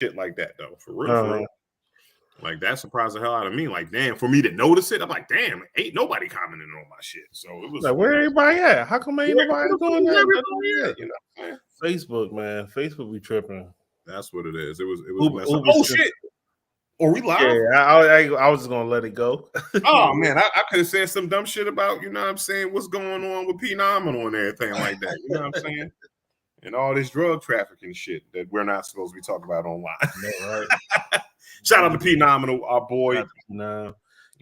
shit like that though. For real, for real. Like that surprised the hell out of me. Like, damn, for me to notice it, I'm like, damn, ain't nobody commenting on my shit. So it was like, where everybody at? How come ain't nobody doing that? You know, Facebook, man, Facebook be tripping. That's what it is. It was. Oh shit! Are we live? Yeah, I was just gonna let it go. Oh man, I could have said some dumb shit about, you know what I'm saying, what's going on with Phenomenal and everything like that. You know what I'm saying? And all this drug trafficking shit that we're not supposed to be talking about online. Right. Shout out to Phenomenal, our boy.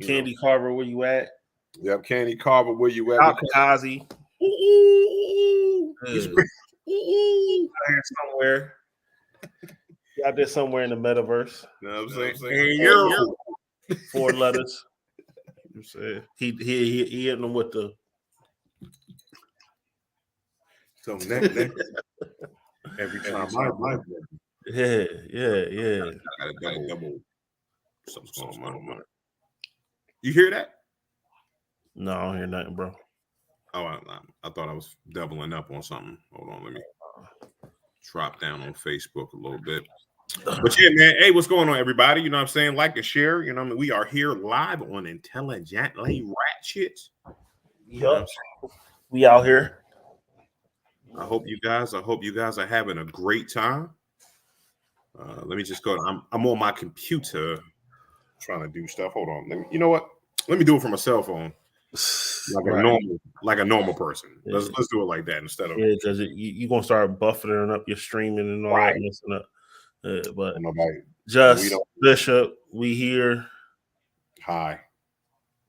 Candy Carver, where you at? Yep, Candy Carver, where you at? Kazi. He's somewhere. Out there somewhere in the metaverse. You know what I'm saying? Hey, 4 letters. You know he hitting them with the. So next every time Yeah. I gotta double. Something's going on. You hear that? No, I don't hear nothing, bro. Oh, I thought I was doubling up on something. Hold on, let me drop down on Facebook a little bit. But yeah, man. Hey, what's going on, everybody? You know what I'm saying? Like and share. You know what I mean? We are here live on Intelligently Ratchet. Yup. We out here. I hope you guys are having a great time. Let me just go. I'm on my computer trying to do stuff. Hold on. You know what? Let me do it from a cell phone. Like a normal person. Yeah. Let's do it like that instead of because you're gonna start buffering up your streaming and all that messing up. But just Bishop, we here. Hi.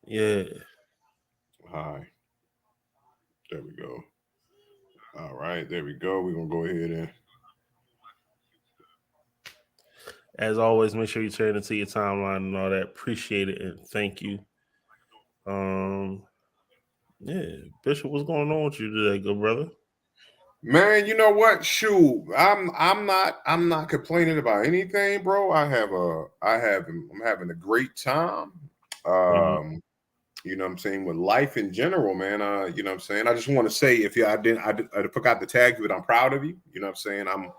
Yeah. Hi. There we go. All right, there we go. We're gonna go ahead and as always, make sure you turn into your timeline and all that. Appreciate it and thank you. Yeah, Bishop, what's going on with you today, good brother? Man, you know what? Shoot, I'm not complaining about anything, bro. I'm having a great time. You know what I'm saying, with life in general, man. You know what I'm saying? I just want to say, if I forgot to tag you, but I'm proud of you. You know what I'm saying? You know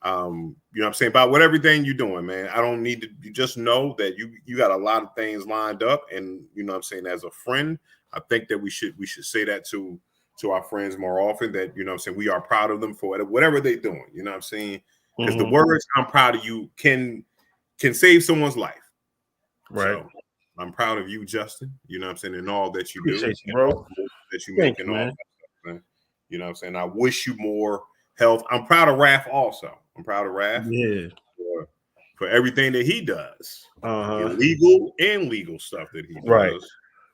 what I'm saying, about everything you're doing, man. I don't need to. You just know that you got a lot of things lined up, and you know what I'm saying, as a friend, I think that we should say that to our friends more often, that, you know what I'm saying, we are proud of them for whatever they're doing. You know what I'm saying? Because the words "I'm proud of you" can save someone's life. Right. So, I'm proud of you, Justin. You know what I'm saying, and all that you do, bro. That you make, and all that stuff, man. You know what I'm saying? I wish you more health. I'm proud of Raph also. I'm proud of Raph. Yeah. For everything that he does. Illegal and legal stuff that he does. Right.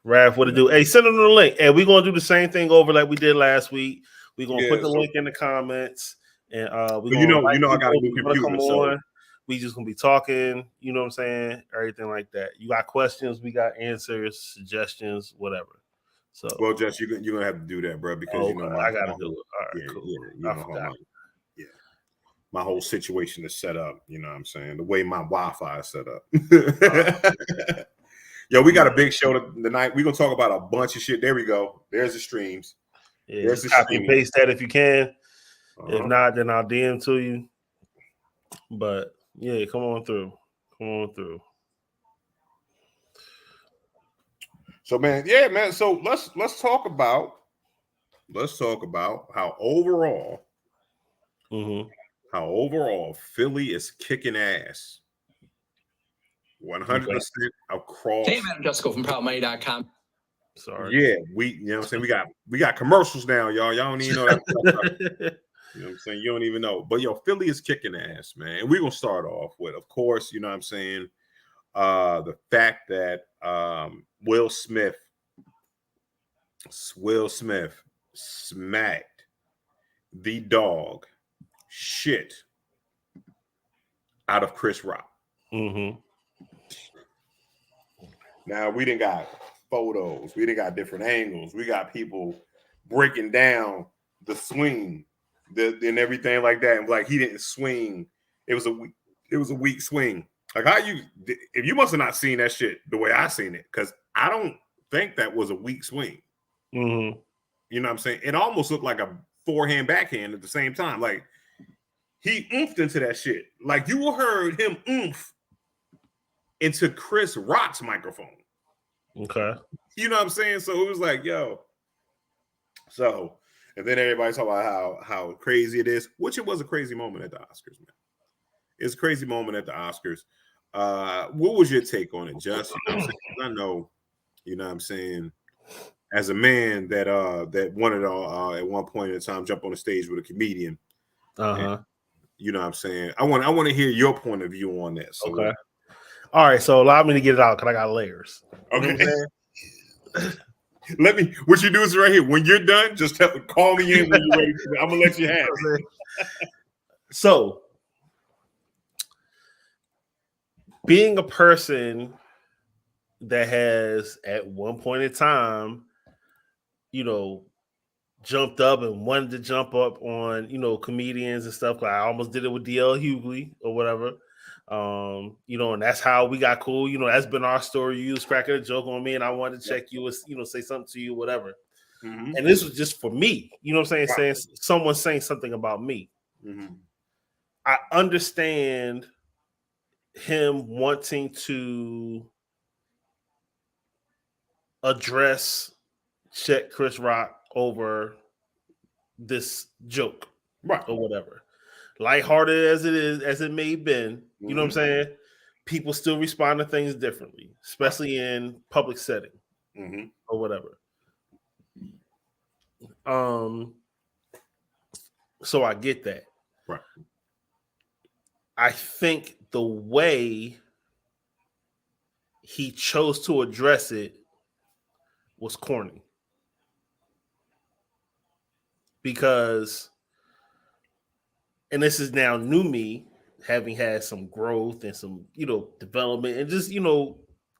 Raph, what to do? Hey, send them the link. Hey, we're gonna do the same thing over like we did last week. We're gonna put the link in the comments, and you know I got a new computer. Come on. We just gonna be talking, you know what I'm saying? Everything like that. You got questions, we got answers, suggestions, whatever. So, well, Jess, you're gonna have to do that, bro, because you know I gotta do it. All right, cool. You know my whole situation is set up. You know what I'm saying? The way my Wi-Fi is set up. Yo, we got a big show tonight. We're gonna talk about a bunch of shit. There we go. There's the streams. Yeah, there's the copy and paste that if you can. If not, then I'll DM to you. But yeah, come on through. So, man, yeah, man. So let's talk about how overall, Philly is kicking ass. 100% across. Hey, man, Jessica from ProudMoney.com. Sorry. Yeah, you know what I'm saying? We got commercials now, y'all. Y'all don't even know that. You know what I'm saying? You don't even know. But yo, Philly is kicking ass, man. And we're gonna start off with, of course, you know what I'm saying, the fact that Will Smith smacked the dog shit out of Chris Rock. Now, we done got photos. We done got different angles. We got people breaking down the swing, and everything like that. And like, he didn't swing. It was a weak swing. Like, if you must have not seen that shit the way I seen it, because I don't think that was a weak swing. You know what I'm saying? It almost looked like a forehand backhand at the same time. Like, he oomphed into that shit. Like you heard him oomph into Chris Rock's microphone. Okay. You know what I'm saying? So it was like, yo. So, and then everybody talk about how crazy it is, which it was a crazy moment at the Oscars, man. It's a crazy moment at the Oscars. What was your take on it, Just? You know what I'm saying? I know, you know what I'm saying, as a man that wanted to at one point in time jump on the stage with a comedian. And, you know what I'm saying? I want to hear your point of view on that. So okay. All right, so allow me to get it out because I got layers. Okay. You know let me. What you do is right here. When you're done, just call me in when you're ready. I'm gonna let you have it. So, being a person that has at one point in time, you know, jumped up and wanted to jump up on, you know, comedians and stuff. Like I almost did it with DL Hughley or whatever. You know, and that's how we got cool. You know, that's been our story. You was cracking a joke on me, and I wanted to check you, or, you know, say something to you, whatever. Mm-hmm. And this was just for me. You know what I'm saying? Wow. Saying someone saying something about me. Mm-hmm. I understand him wanting to address check Chris Rock over this joke, right, or whatever. Lighthearted as it is, as it may have been, you know what I'm saying? People still respond to things differently, especially in public setting or whatever. So I get that. Right. I think the way he chose to address it was corny. Because, and this is now new me, having had some growth and some, you know, development and just, you know,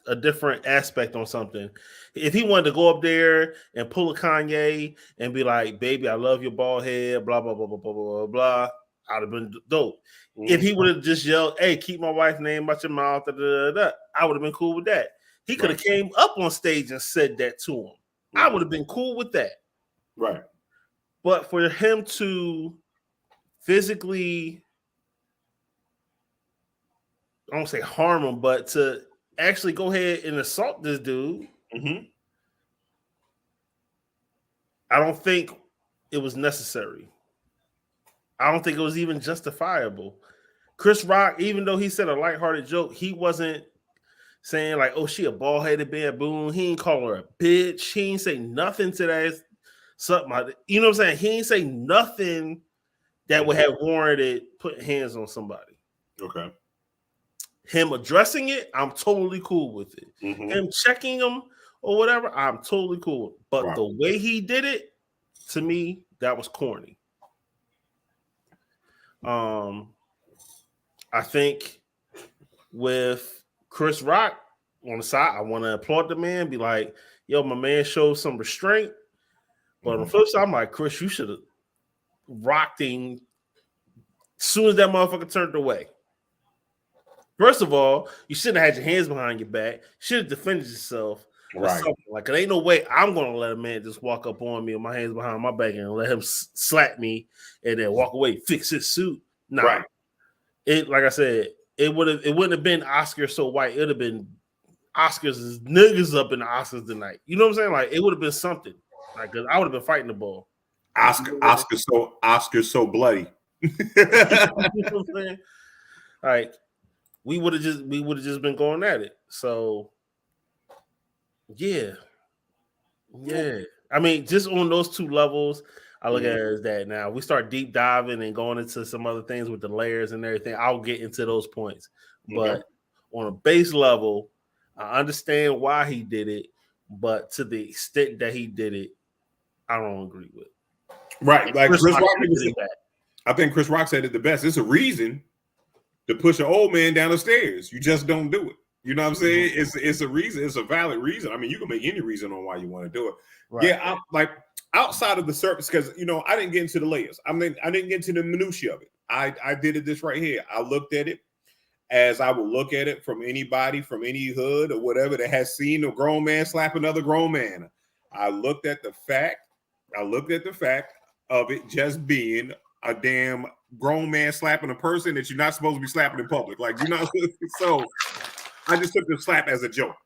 a different aspect on something. If he wanted to go up there and pull a Kanye and be like, baby, I love your bald head, blah, blah, blah, blah, blah, blah, blah, I'd have been dope. Mm-hmm. If he would have just yelled, hey, keep my wife's name out your mouth, da, da, da, da, I would have been cool with that. He could have came up on stage and said that to him. Mm-hmm. I would have been cool with that. Right. But for him to physically, I don't say harm him, but to actually go ahead and assault this dude, I don't think it was necessary. I don't think it was even justifiable. Chris Rock, even though he said a lighthearted joke, he wasn't saying like, oh, she a bald-headed baboon. He ain't call her a bitch. He ain't say nothing to that. Something like that. You know what I'm saying? He ain't say nothing that would have warranted putting hands on somebody. Okay. Him addressing it, I'm totally cool with it. Him checking him or whatever, I'm totally cool. But the way he did it, to me, that was corny. I think with Chris Rock on the side, I want to applaud the man, be like, yo, my man showed some restraint. But on the flip side, I'm like, Chris, you should have rocked him as soon as that motherfucker turned away. First of all, you shouldn't have had your hands behind your back. You should have defended yourself. Right. Like, it ain't no way I'm going to let a man just walk up on me with my hands behind my back and let him slap me and then walk away, fix his suit. Nah. Right. It, like I said, it wouldn't have been Oscar so white. It would have been Oscars niggas up in the Oscars tonight. You know what I'm saying? Like, it would have been something. Like, cause I would have been fighting the ball. Oscar so bloody. You know what I'm saying? Like, we would have just been going at it. So yeah. I mean, just on those two levels, I look at it as that. Now we start deep diving and going into some other things with the layers and everything. I'll get into those points, but on a base level, I understand why he did it, but to the extent that he did it, I don't agree with. Right, like Chris Rock said, I think Chris Rock said it the best. It's a reason to push an old man down the stairs. You just don't do it. You know what I'm saying? It's a reason. It's a valid reason. I mean, you can make any reason on why you want to do it. Right. Yeah, I'm like outside of the surface, because I didn't get into the layers. I mean, I didn't get into the minutiae of it. I did it this right here. I looked at it as I would look at it from anybody from any hood or whatever that has seen a grown man slap another grown man. I looked at the fact of it just being a damn grown man slapping a person that you're not supposed to be slapping in public. Like you're not. So I just took the slap as a joke.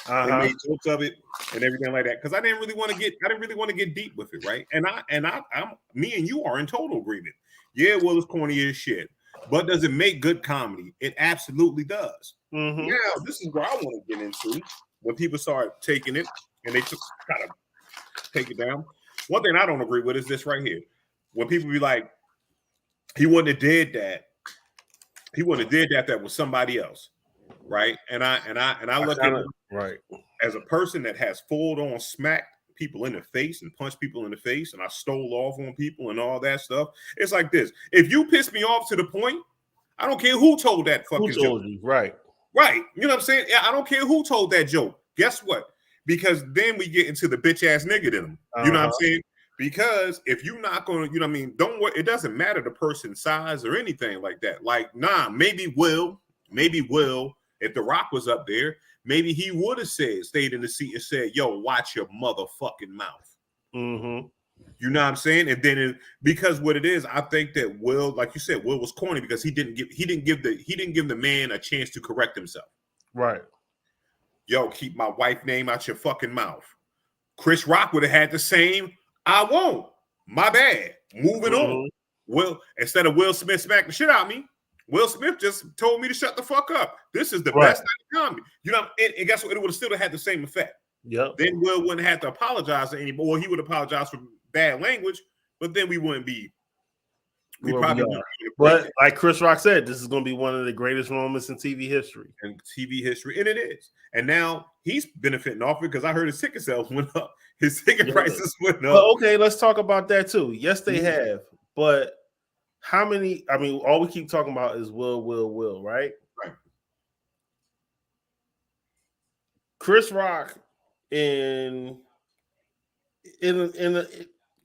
They made jokes of it and everything like that because I didn't really want to get deep with it, right? I'm me and you are in total agreement. Yeah, well, it's corny as shit, but does it make good comedy? It absolutely does. Now, this is where I want to get into when people start taking it and they just kind of take it down. One thing I don't agree with is this right here. When people be like, he wouldn't have did that. He wouldn't have did that. That was somebody else, right? And I look at it right as a person that has full on smacked people in the face and punched people in the face, and I stole off on people and all that stuff. It's like this: if you piss me off to the point, I don't care who told that fucking joke. You? Right. You know what I'm saying? Yeah, I don't care who told that joke. Guess what? Because then we get into the bitch ass nigga in them. You know what I'm saying? Because if you're not going to, you know what I mean? Don't worry. It doesn't matter the person's size or anything like that. Like, nah, maybe Will, if The Rock was up there, maybe he would have stayed in the seat and said, yo, watch your motherfucking mouth. You know what I'm saying? And then because what it is, I think that Will, like you said, Will was corny because he didn't give the man a chance to correct himself. Right. Yo, keep my wife name out your fucking mouth. Chris Rock would have had the same. I won't. My bad. Moving on. Will, instead of Will Smith smacking the shit out of me, Will Smith just told me to shut the fuck up. This is the best comedy. You know, and guess what? It would have still had the same effect. Yep. Then Will wouldn't have to apologize to anybody. Well, he would apologize for bad language, but then we wouldn't be. But like Chris Rock said, this is going to be one of the greatest moments in TV history. And it is. And now he's benefiting off it because I heard his ticket sales went up. His ticket prices went up. But okay, let's talk about that too. Yes, they have. But how many? I mean, all we keep talking about is Will, right? Right. Chris Rock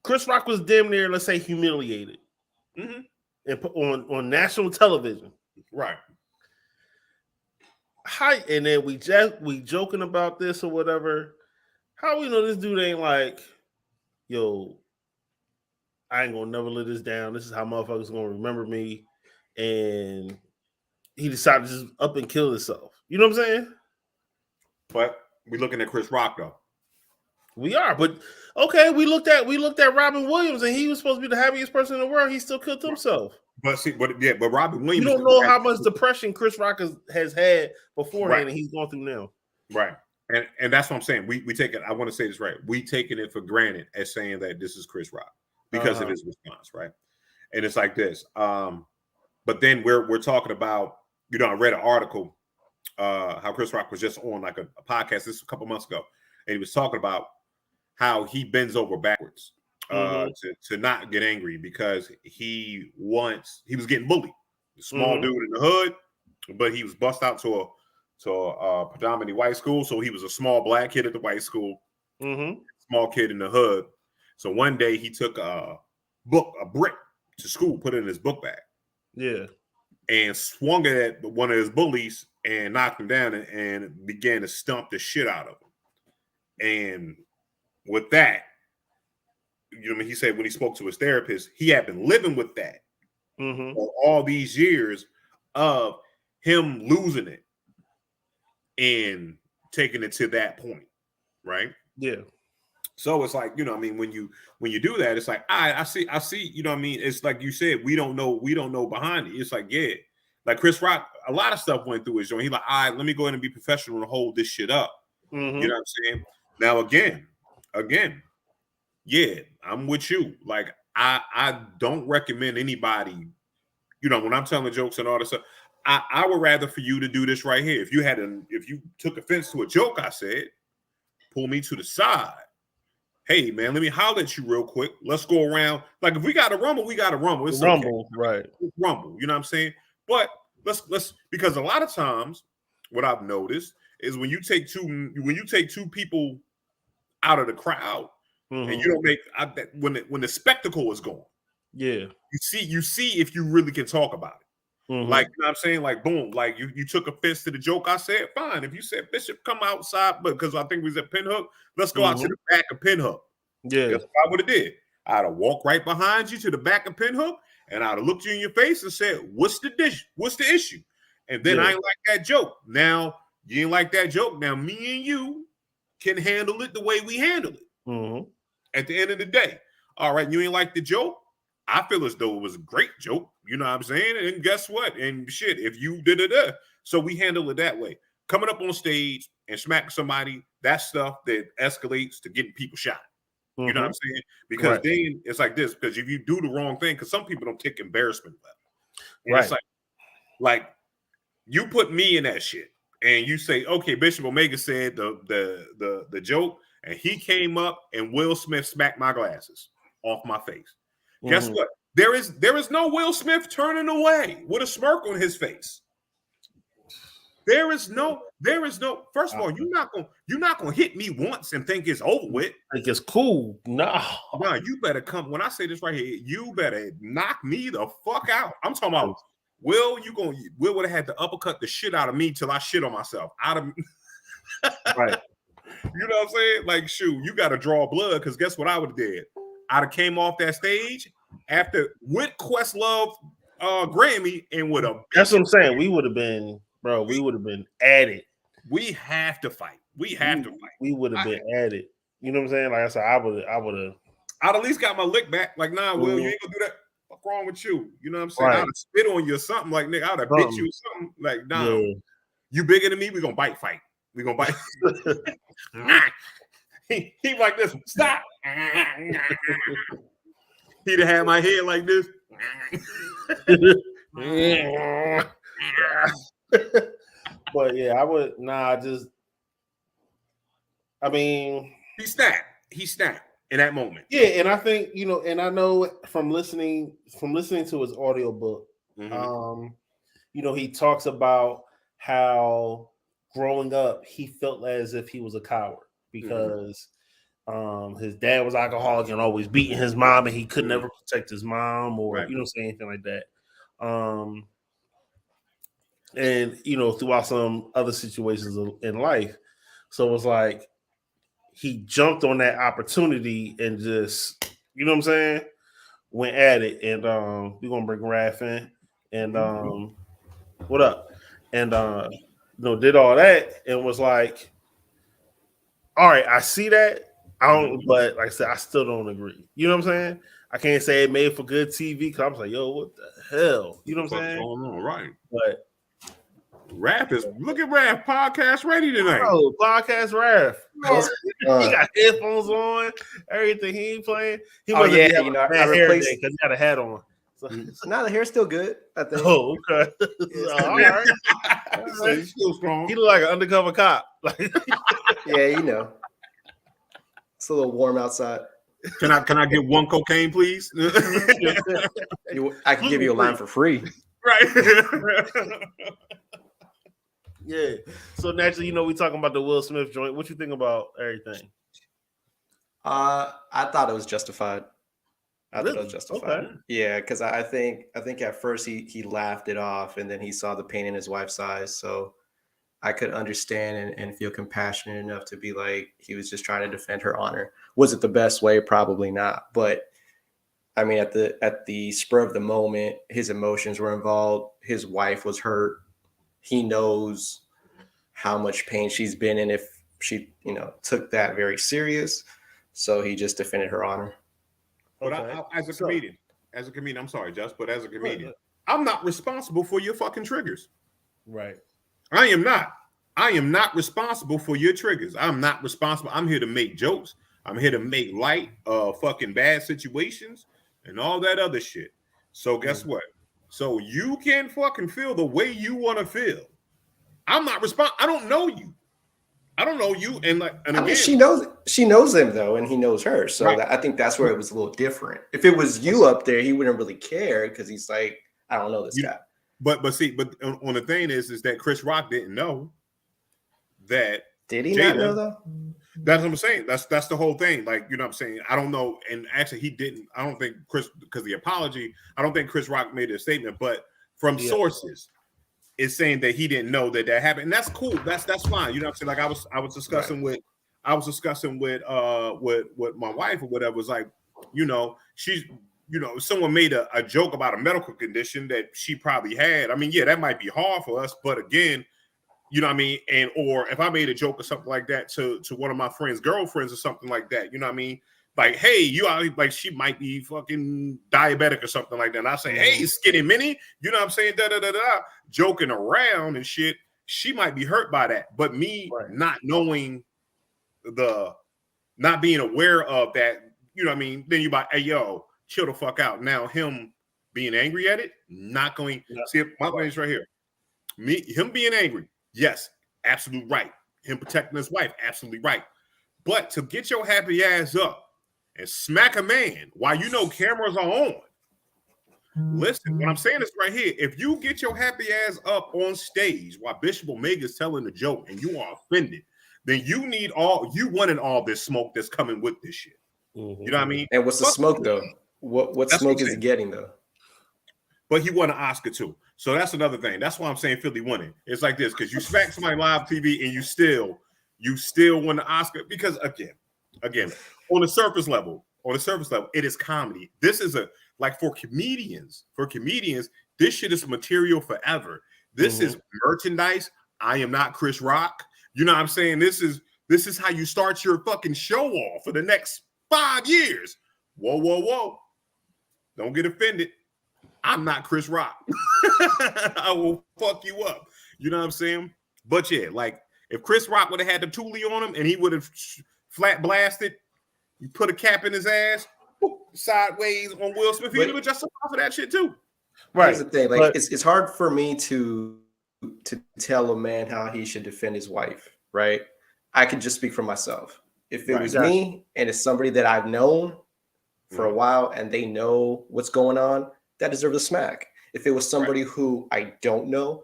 Chris Rock was damn near, let's say, humiliated. And on national television, right? And then we joking about this or whatever. How we know this dude ain't like, yo, I ain't gonna never let this down. This is how motherfuckers gonna remember me. And he decided to just up and kill himself. You know what I'm saying? But we're looking at Chris Rock though. We are, but okay, we looked at Robin Williams, and he was supposed to be the happiest person in the world. He still killed himself. But Robin Williams. You don't know how much depression Chris Rock has had beforehand, and he's going through now. Right, and that's what I'm saying. We take it. I want to say this right. We taking it for granted as saying that this is Chris Rock because of his response, right? And it's like this. But then we're talking about. You know, I read an article how Chris Rock was just on like a podcast this a couple months ago, and he was talking about how he bends over backwards to not get angry because he was getting bullied. Small dude in the hood, but he was bust out to a predominantly white school. So he was a small black kid at the white school, small kid in the hood. So one day he took a brick to school, put it in his book bag. Yeah. And swung it at one of his bullies and knocked him down and began to stomp the shit out of him. And with that, you know, he said when he spoke to his therapist, he had been living with that for all these years of him losing it and taking it to that point, right? Yeah. So it's like, you know, I mean, when you do that, it's like I see, you know what I mean? It's like you said, we don't know behind it. It's like, yeah, like Chris Rock, a lot of stuff went through his joint. He like, all right, let me go ahead and be professional and hold this shit up. You know what I'm saying? Now again, yeah, I'm with you. Like I don't recommend anybody, you know, when I'm telling jokes and all this stuff, I would rather for you to do this right here. If you took offense to a joke I said, pull me to the side. Hey man, let me holler at you real quick. Let's go around. Like if we got to rumble, we got to rumble. It's rumble, okay. Right? It's rumble. You know what I'm saying? But let's because a lot of times what I've noticed is when you take two people out of the crowd and you don't make when the spectacle is gone. Yeah, you see if you really can talk about it. Like, you know what I'm saying? Like, boom, like you took offense to the joke I said, fine. If you said Bishop come outside, but because I think we was at Pinhook, let's go out to the back of Pinhook. Yeah, that's what I would have did. I'd have walked right behind you to the back of Pinhook, and I'd have looked you in your face and said, "What's the dish? What's the issue?" And then I ain't like that joke. Now you ain't like that joke. Now me and you can handle it the way we handle it. Mm-hmm. At the end of the day, all right, you ain't like the joke. I feel as though it was a great joke. You know what I'm saying? And guess what? And shit, if you did it, so we handle it that way. Coming up on stage and smacking somebody, that's stuff that escalates to getting people shot. You know what I'm saying? Because then it's like this. Because if you do the wrong thing, because some people don't take embarrassment well. And it's like you put me in that shit, and you say, okay, Bishop Omega said the joke, and he came up and Will Smith smacked my glasses off my face. Guess what? There is no Will Smith turning away with a smirk on his face. There is no. First of all, you're not gonna hit me once and think it's over with. Think it's cool. No, you better come. When I say this right here, you better knock me the fuck out. I'm talking about Will. Will would have had to uppercut the shit out of me till I shit on myself. Right. You know what I'm saying? Like, shoot, you got to draw blood, because guess what I would have did? I'd have came off that stage with Questlove Grammy and with a. That's what I'm saying. We would have been. Bro, we would have been at it. We have to fight. We would have been at it. You know what I'm saying? Like I said, I would have. I'd at least got my lick back. Like, nah, Will, you ain't gonna do that. What's wrong with you? You know what I'm saying? I'd have spit on you or something. Like, nigga, I'd have bit you or something. Like, nah, you bigger than me. We gonna bite fight. We gonna bite. he like this. Stop. He'd have had my head like this. But yeah, I would I mean, he snapped in that moment. Yeah, and I think, and I know from listening to his audio book, he talks about how growing up he felt as if he was a coward because his dad was alcoholic and always beating his mom, and he could never protect his mom or say anything like that. And throughout some other situations in life. So it's like he jumped on that opportunity and just, you know what I'm saying, went at it. And we're gonna bring Raph in and what up? And did all that and was like, all right, I see that. But like I said, I still don't agree. You know what I'm saying? I can't say it made for good TV because I was like, yo, what the hell? You know what I'm saying? Going on, right. But look at Raph, podcast ready tonight. Oh, podcast Raph. He got headphones on, everything. He ain't playing. He I replaced because he got a hat on. So now the hair's still good, I think. Oh, okay. All right. So he's still strong. He look like an undercover cop. Yeah, it's a little warm outside. Can I get one cocaine, please? I can give you a line for free. Right. Yeah. So naturally, we talking about the Will Smith joint. What you think about everything? I thought it was justified. Thought it was justified. Okay. Yeah, because I think at first he laughed it off, and then he saw the pain in his wife's eyes. So I could understand and feel compassionate enough to be like, he was just trying to defend her honor. Was it the best way? Probably not. But I mean, at the spur of the moment, his emotions were involved. His wife was hurt. He knows how much pain she's been in if she, took that very serious. So he just defended her honor. But as a comedian, I'm sorry, Just, but as a comedian, I'm not responsible for your fucking triggers. Right. I am not responsible for your triggers. I'm not responsible. I'm here to make jokes. I'm here to make light of fucking bad situations and all that other shit. So guess what? So you can fucking feel the way you want to feel. I'm not responsible. I don't know you. And again, she knows him though, and he knows her. So I think that's where it was a little different. If it was you up there, he wouldn't really care because he's like, I don't know this guy. But on the thing is that Chris Rock didn't know that. Did he not know though? That's what I'm saying. That's the whole thing. Like, you know what I'm saying? I don't know. And actually he didn't. I don't think because the apology, I don't think Chris Rock made a statement, but from sources, it's saying that he didn't know that happened. And that's cool. That's fine. You know what I'm saying? Like I was discussing with my wife or whatever. It was like, she's, someone made a joke about a medical condition that she probably had. I mean, yeah, that might be hard for us, but again, you know what I mean? And or if I made a joke or something like that to one of my friends' girlfriends or something like that, you know what I mean? Like, hey, you are like, she might be fucking diabetic or something like that. And I say, hey, skinny mini, you know what I'm saying? Joking around and shit. She might be hurt by that. But me not knowing not being aware of that, you know what I mean? Then you like, hey, yo, chill the fuck out. Now him being angry at it, not going, see, my name's right here. Him being angry, yes, absolute right. Him protecting his wife, absolutely right. But to get your happy ass up and smack a man while you know cameras are on. Listen, what I'm saying is right here. If you get your happy ass up on stage while Bishop Omega's telling the joke and you are offended, then you wanted all this smoke that's coming with this shit. You know what I mean? And what's the smoke though? What smoke is he getting though? But he won an Oscar too. So that's another thing. That's why I'm saying Philly winning. It's like this, because you smack somebody live TV and you still win the Oscar. Because again, on the surface level, it is comedy. This is like for comedians, this shit is material forever. This is merchandise. I am not Chris Rock. You know what I'm saying? This is how you start your fucking show off for the next 5 years. Whoa. Don't get offended. I'm not Chris Rock. I will fuck you up. You know what I'm saying? But yeah, like if Chris Rock would have had the Thule on him and he would have flat blasted, you put a cap in his ass, sideways on Will Smith, he would have just off of that shit too. Right. Here's the thing, like it's hard for me to tell a man how he should defend his wife, right? I could just speak for myself. If it was me and it's somebody that I've known for a while and they know what's going on, that deserves a smack. If it was somebody who I don't know,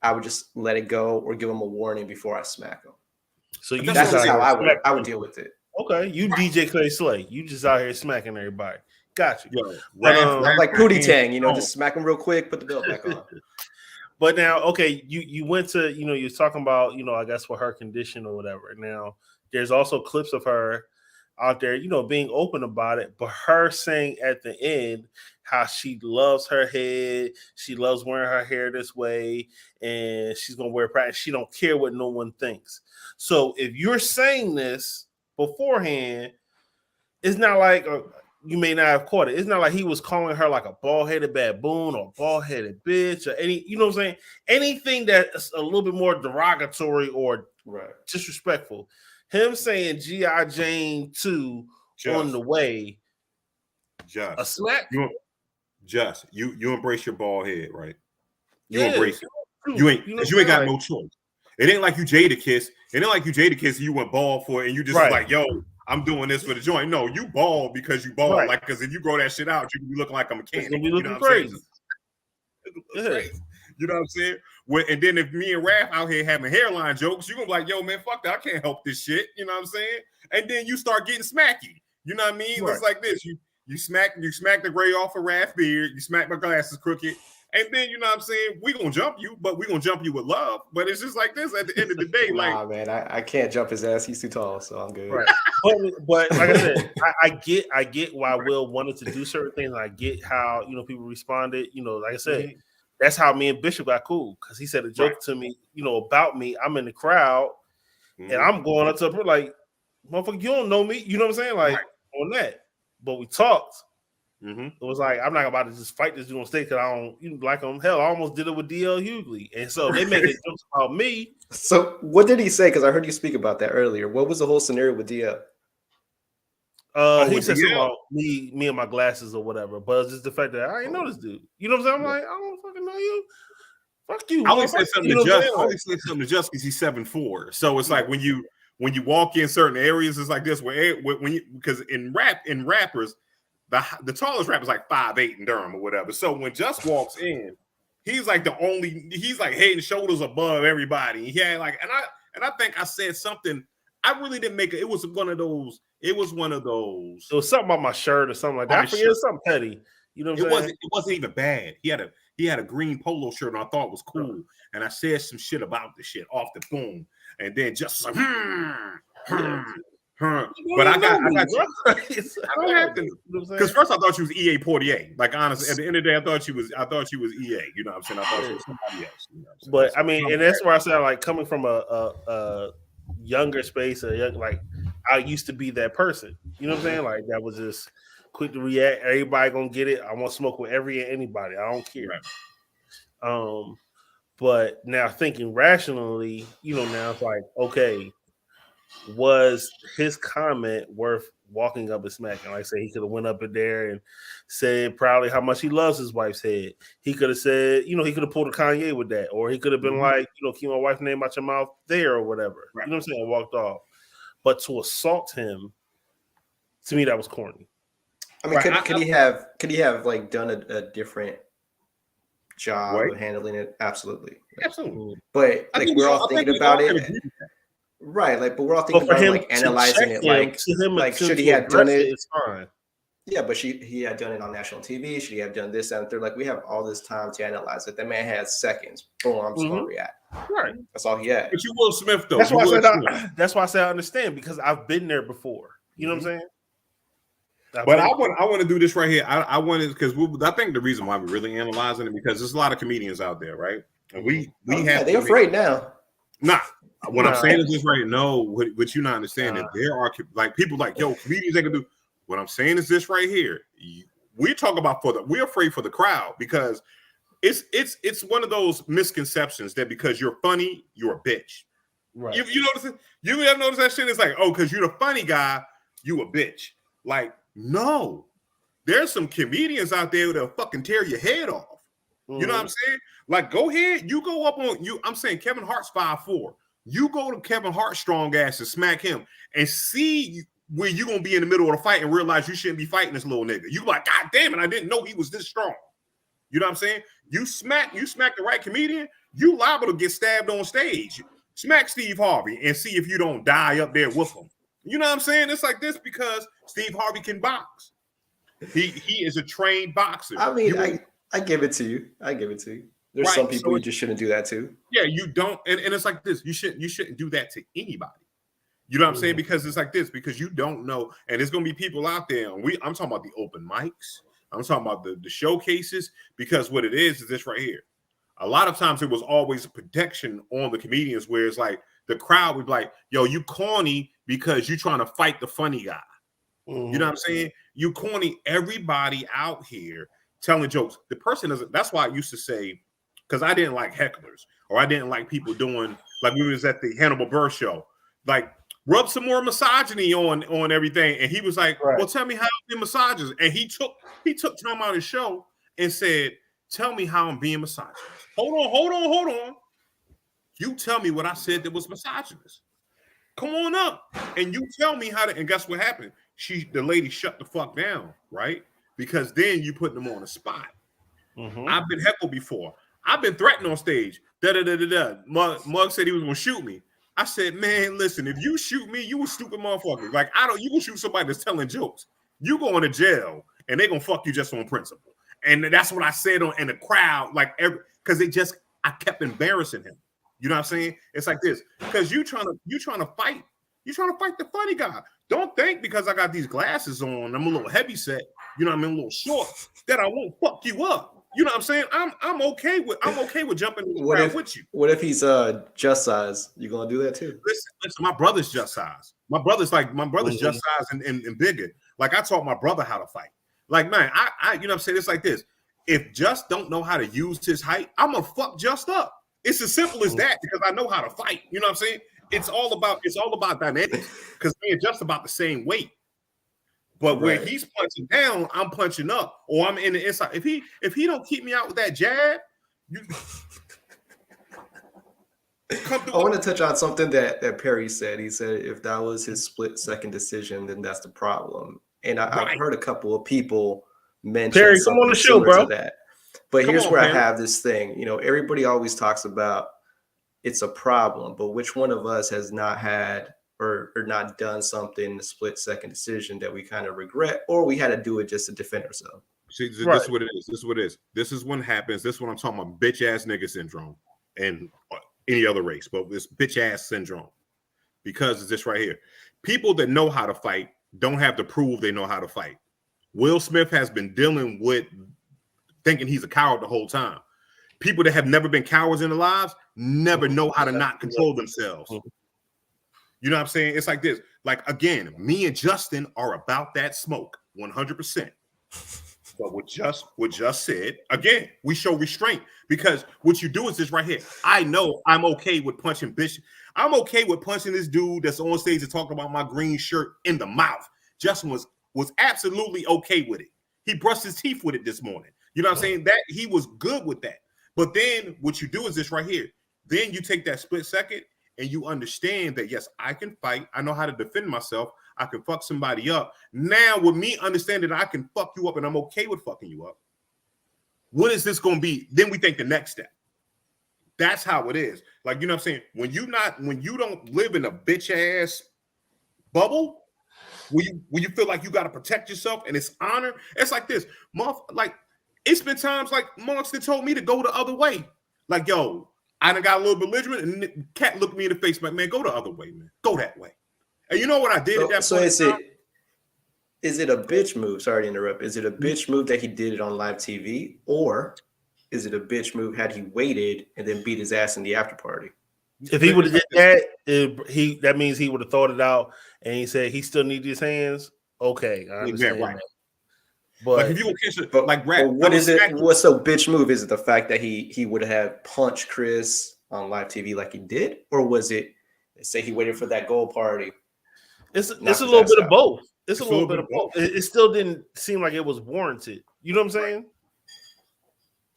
I would just let it go or give them a warning before I smack them. So that's just how I would deal with it. Okay, you DJ Clay Slay, you just out here smacking everybody. Got you. I'm like Pootie Tang, just smack them real quick, put the belt back on. But now, okay, you went to, you're talking about, I guess for her condition or whatever. Now, there's also clips of her out there, being open about it, but her saying at the end how she loves her head, she loves wearing her hair this way, and she's gonna wear practice. She don't care what no one thinks. So if you're saying this beforehand, it's not like you may not have caught it. It's not like he was calling her like a bald-headed baboon or bald-headed bitch or any, you know what I'm saying? Anything that's a little bit more derogatory or disrespectful. Him saying G.I. Jane 2 on the way. A smack. You embrace your bald head, right? You embrace it. You ain't got no choice. It ain't like you Jadakiss. It ain't like you Jadakiss and you went bald for it and you just like, yo, I'm doing this for the joint. No, you bald because you bald. Like, because if you grow that shit out, you can be looking like a mechanic. It's gonna be looking crazy. You know what I'm saying? And then if me and Raph out here having hairline jokes, you're gonna be like, yo, man, fuck that. I can't help this shit. You know what I'm saying? And then you start getting smacky. You know what I mean? It's like this. You smack the gray off of Raph beard, you smack my glasses crooked, and then you know what I'm saying, we gonna jump you, but we gonna jump you with love. But it's just like this at the end of the day. Nah, man, I can't jump his ass, he's too tall, so I'm good. Right. But like I said, I get why Will wanted to do certain things. I get how people responded. Like I said, that's how me and Bishop got cool, because he said a joke to me, about me. I'm in the crowd and I'm going up to her like, motherfucker, you don't know me. You know what I'm saying? Like on that. But we talked. It was like, I'm not about to just fight this dude on stage because I don't like him. Hell, I almost did it with DL Hughley. And so they make jokes about me. So what did he say? Because I heard you speak about that earlier. What was the whole scenario with DL? He said something about me and my glasses or whatever. But it's just the fact that I ain't know this dude. You know what I'm saying? I'm like, I don't fucking know you. Fuck you. I only said something to just because he's 7'4". So it's like when you walk in certain areas, it's like this. Because in rappers, the tallest rapper is like 5'8" in Durham or whatever. So when Just walks in, he's like he's like head and shoulders above everybody. He had like, and I think I said something. I really didn't make it. It was one of those. It was something about my shirt or something like that. I forget something petty. You know what I'm saying? It wasn't even bad. He had a green polo shirt and I thought it was cool. And I said some shit about the shit off the boom. And then just like, Huh. But I got you. I don't have to, because first I thought she was EA Portier. Like honestly, at the end of the day, I thought she was EA. You know what I'm saying? I thought she was somebody else. You know what I'm saying? But I mean, and that's where I said, like, coming from a younger space, like I used to be that person. You know what I'm saying? Like that was just quick to react. Everybody gonna get it. I want to smoke with anybody. I don't care. Right. But now thinking rationally, now it's like, okay, was his comment worth walking up and smacking? Like I said, he could have went up in there and said probably how much he loves his wife's head. He could have said, he could have pulled a Kanye with that, or he could have been like, keep my wife's name out your mouth there or whatever. Right. You know what I'm saying? Walked off. But to assault him, to me, that was corny. I mean, could he have like done a different job of handling it? Absolutely. But like we're all thinking about it. Right, like, but we're all thinking about like analyzing it, like should he have done it? It's fine. Yeah, but he had done it on national TV. Should he have done this and third? Like, we have all this time to analyze it. That man had seconds. Boom, I'm just gonna react. Right, that's all he had. But you Will Smith though. That's why I said I understand, because I've been there before. You know what I'm saying? But I want to do this right here. I wanted, because I think the reason why we're really analyzing it, because there's a lot of comedians out there, right? And we have they're afraid now. Nah. What I'm saying is this right. No, what you not understanding. There are like people like, yo, comedians they can do. What I'm saying is this right here. We talk about we're afraid for the crowd, because it's one of those misconceptions that because you're funny, you're a bitch. Right. You notice it? You ever notice that shit? It's like, oh, because you're the funny guy, you a bitch. Like, no. There's some comedians out there that'll fucking tear your head off. You know what I'm saying? Like, go ahead, you go up on you. I'm saying Kevin Hart's 5'4". You go to Kevin Hart's strong ass and smack him and see where you're going to be in the middle of the fight and realize you shouldn't be fighting this little nigga. You like, God damn it, I didn't know he was this strong. You know what I'm saying? You smack the right comedian, you liable to get stabbed on stage. Smack Steve Harvey and see if you don't die up there with him. You know what I'm saying? It's like this because Steve Harvey can box. He is a trained boxer. I mean, I give it to you. There's some people you just shouldn't do that to. Yeah, you don't, and it's like this. You shouldn't do that to anybody. You know what I'm saying? Because it's like this, because you don't know, and there's gonna be people out there. And I'm talking about the open mics. I'm talking about the showcases, because what it is this right here. A lot of times it was always a protection on the comedians, where it's like the crowd would be like, yo, you corny because you're trying to fight the funny guy. You know what I'm saying? You corny everybody out here telling jokes. The person doesn't. That's why I used to say, because I didn't like hecklers, or I didn't like people doing, like we was at the Hannibal Burr show, like rub some more misogyny on everything. And he was like, well, tell me how I'm being misogynist. And he took time out of the show and said, tell me how I'm being misogynist. Hold on. You tell me what I said that was misogynist. Come on up and you tell me how to, and guess what happened? The lady shut the fuck down, right? Because then you put them on the spot. I've been heckled before. I've been threatened on stage. Mug said he was gonna shoot me. I said, man, listen, if you shoot me, you a stupid motherfucker. Like, you can shoot somebody that's telling jokes. You going to jail and they gonna fuck you just on principle. And that's what I said in the crowd, like because I kept embarrassing him. You know what I'm saying? It's like this, because you trying to fight the funny guy. Don't think because I got these glasses on, I'm a little heavy set, you know what I mean, a little short, that I won't fuck you up. You know what I'm saying? I'm okay with jumping in the crowd with you. What if he's just size? You gonna do that too? Listen, my brother's just size. My brother's just size and bigger. Like, I taught my brother how to fight. Like, man, I you know what I'm saying? It's like this. If Just don't know how to use his height, I'm gonna fuck Just up. It's as simple as that, because I know how to fight. You know what I'm saying? It's all about dynamics, because we're just about the same weight. But when he's punching down, I'm punching up, or I'm in the inside. If he don't keep me out with that jab, I want to touch on something that Perry said. He said if that was his split-second decision, then that's the problem. And I've heard a couple of people mention Perry, come on the show, bro. That. But here's where I have this thing. You know, everybody always talks about it's a problem, but which one of us has not had or not done something, a split-second decision that we kind of regret, or we had to do it just to defend ourselves? See, this is what it is. This is what it is. This is what happens. This is what I'm talking about, bitch-ass nigga syndrome, and any other race, but this bitch-ass syndrome. because it's this right here. People that know how to fight don't have to prove they know how to fight. Will Smith has been dealing with thinking he's a coward the whole time. People that have never been cowards in their lives never know how to not control themselves. You know what I'm saying? It's like this. Like, again, me and Justin are about that smoke 100%. But what just said, again, we show restraint because what you do is this right here. I know I'm okay with punching Bishop. I'm okay with punching this dude that's on stage and talking about my green shirt in the mouth. Justin was absolutely okay with it. He brushed his teeth with it this morning. You know what I'm saying? That he was good with that. But then what you do is this right here. Then you take that split second and you understand that, yes, I can fight. I know how to defend myself. I can fuck somebody up. Now, with me understanding that I can fuck you up and I'm okay with fucking you up, what is this going to be? Then we think the next step. That's how it is. Like, you know what I'm saying? When you don't live in a bitch ass bubble, when you feel like you got to protect yourself and it's honor, it's like this. Like, it's been times like Marks that told me to go the other way. Like, yo, I done got a little belligerent and Cat looked me in the face like, man, go the other way, man. Go that way. And you know what I did at that point? So is it a bitch move? Sorry to interrupt. Is it a bitch move that he did it on live TV, or is it a bitch move had he waited and then beat his ass in the after party? If he would have did that, that means he would have thought it out and he said he still needs his hands. Okay, I understand. Yeah, right. That. But like if you catch it, like Rat, what is it? What's a bitch move? Is it the fact that he would have punched Chris on live TV like he did, or was it say he waited for that goal party? It's a little bit of both. It's a little bit of both. It still didn't seem like it was warranted. You know what I'm saying?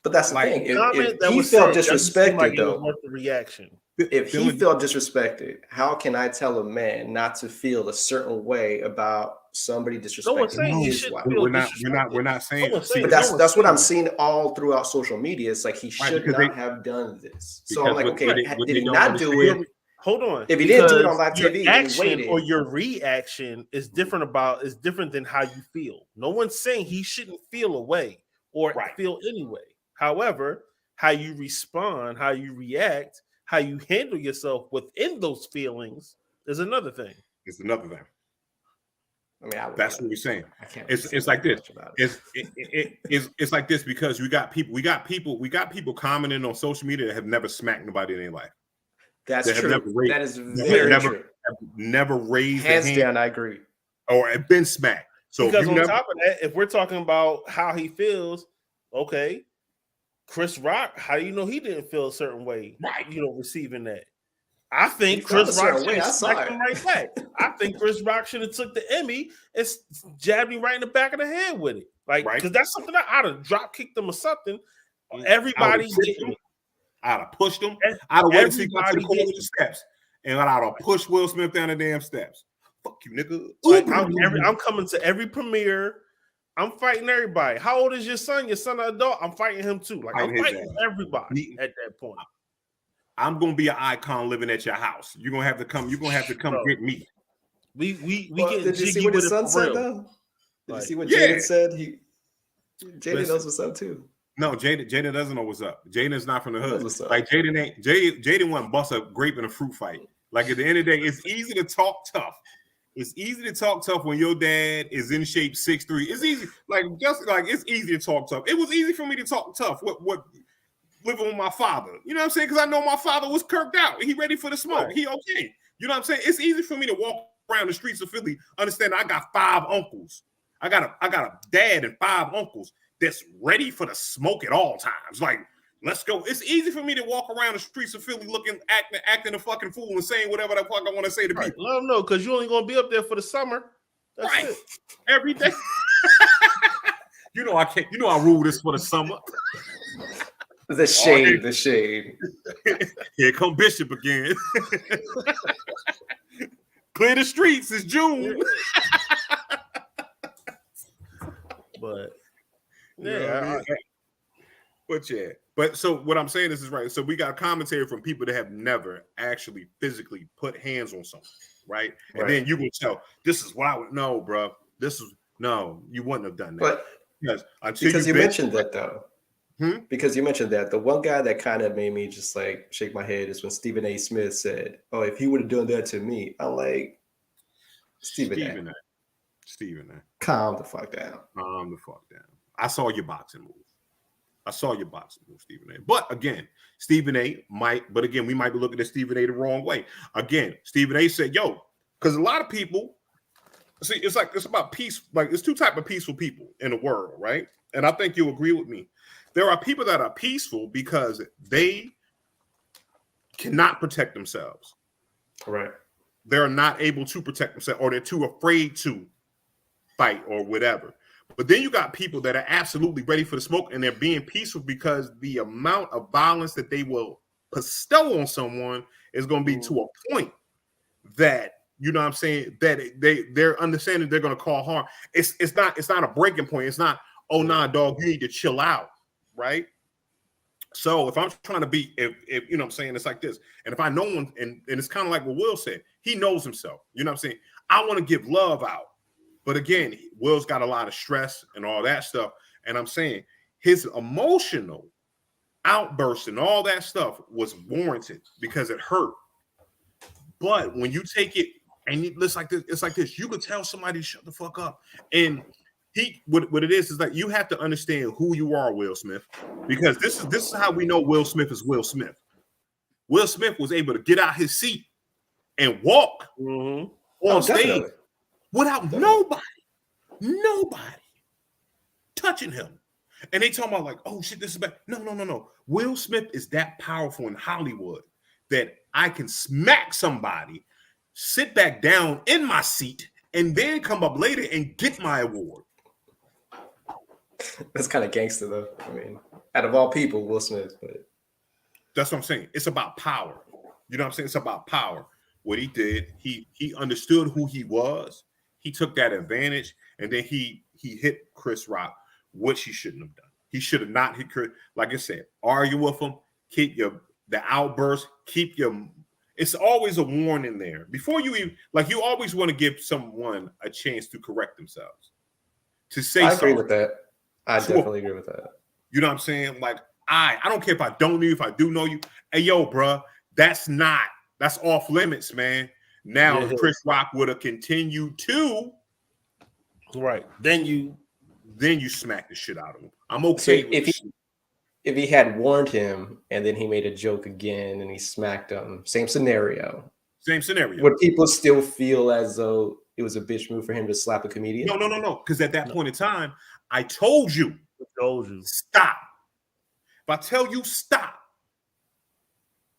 But that's the thing. If he felt disrespected, though, worth the reaction. If he felt disrespected, how can I tell a man not to feel a certain way about somebody disrespecting his wife? We're not saying. But that's what I'm seeing all throughout social media. It's like he should not have done this. So I'm like, okay, did he not do it? Hold on. If he didn't do it on live TV, action or your reaction is different than how you feel. No one's saying he shouldn't feel a way or feel anyway. However, how you respond, how you react, how you handle yourself within those feelings is another thing. It's another thing. I mean, that's what we're saying. It's like this. It's like this because we got people commenting on social media that have never smacked nobody in their life. That's true. That is very true. Never raised hands down. I agree. Or have been smacked. So because on top of that, if we're talking about how he feels, okay, Chris Rock, how do you know he didn't feel a certain way? Right. You know, receiving that. I think Chris Rock should have smacked him right back. I think Chris Rock should have took the Emmy and jabbed him right in the back of the head with it. Like, because that's something I'd have drop kicked him or something. Everybody I'd have pushed him. I'd have waited till he got to the corner of the steps. And I'd have pushed Will Smith down the damn steps. Fuck you, nigga. Like, I'm coming to every premiere. I'm fighting everybody. How old is your son? Your son an adult? I'm fighting him too. Like, I'm fighting everybody at that point. I'm gonna be an icon living at your house. You're gonna have to come. You're gonna have to come get me. We did you see what his son said though? Did you see what Jaden said? Jaden knows what's up too. No, Jaden doesn't know what's up. Jaden's not from the hood. Like Jaden wouldn't bust a grape in a fruit fight. Like at the end of the day, it's easy to talk tough. It's easy to talk tough when your dad is in shape 6'3". It's easy, it's easy to talk tough. It was easy for me to talk tough. What living with my father, you know what I'm saying? Because I know my father was kirked out. He ready for the smoke. He okay. You know what I'm saying? It's easy for me to walk around the streets of Philly, understand I got 5 uncles. I got a dad and 5 uncles that's ready for the smoke at all times. Like, let's go. It's easy for me to walk around the streets of Philly acting a fucking fool and saying whatever the fuck I want to say to people. Let them know, because you're only going to be up there for the summer. That's it. Every day. You know I rule this for the summer. The shade. Here come Bishop again. Clear the streets. It's June. But But so what I'm saying is right. So we got commentary from people that have never actually physically put hands on someone, right? And then you will tell this is what I would know, bro. You wouldn't have done that. But because you mentioned that though. Because you mentioned that, the one guy that kind of made me just like shake my head is when Stephen A. Smith said, "Oh, if he would have done that to me," I'm like, Stephen A. Stephen A. Calm the fuck down. Calm the fuck down. I saw your boxing move. Stephen A. But again, Stephen A. might, but again, we might be looking at Stephen A. the wrong way. Again, Stephen A. said, yo, because a lot of people, see, it's about peace. Like, it's two types of peaceful people in the world, right? And I think you'll agree with me. There are people that are peaceful because they cannot protect themselves. Right. They're not able to protect themselves, or they're too afraid to fight or whatever. But then you got people that are absolutely ready for the smoke, and they're being peaceful because the amount of violence that they will bestow on someone is going to be to a point that, you know what I'm saying, that they're understanding they're going to cause harm. It's not a breaking point. It's not, oh, nah, dog, you need to chill out, right? So if I'm trying to be, if you know what I'm saying, it's like this. And if I know one, and it's kind of like what Will said, he knows himself. You know what I'm saying? I want to give love out. But again, Will's got a lot of stress and all that stuff. And I'm saying his emotional outburst and all that stuff was warranted because it hurt. But when you take it and it's like this, you could tell somebody to shut the fuck up. And what it is that you have to understand who you are, Will Smith, because this is how we know Will Smith is Will Smith. Will Smith was able to get out his seat and walk on stage. Definitely. Without nobody touching him. And they talking about like, oh shit, this is bad. No. Will Smith is that powerful in Hollywood that I can smack somebody, sit back down in my seat, and then come up later and get my award. That's kind of gangster though. I mean, out of all people, Will Smith, but that's what I'm saying. It's about power. You know what I'm saying? It's about power. What he did, he understood who he was. He took that advantage, and then he hit Chris Rock, which he shouldn't have done. He should have not hit Chris. Like I said, argue with him, keep the outburst, keep your. It's always a warning there before you even, like, you always want to give someone a chance to correct themselves. To say I something. agree with that. I definitely agree with that. You know what I'm saying? Like, I don't care if I don't know you, if I do know you. Hey, yo, bro, that's off limits, man. Now, if Chris Rock would have continued to, right, then you smack the shit out of him. I'm okay so with if he had warned him and then he made a joke again and he smacked him, same scenario. Would people still feel as though it was a bitch move for him to slap a comedian? No. Because at that point in time, I told you, stop. If I tell you stop,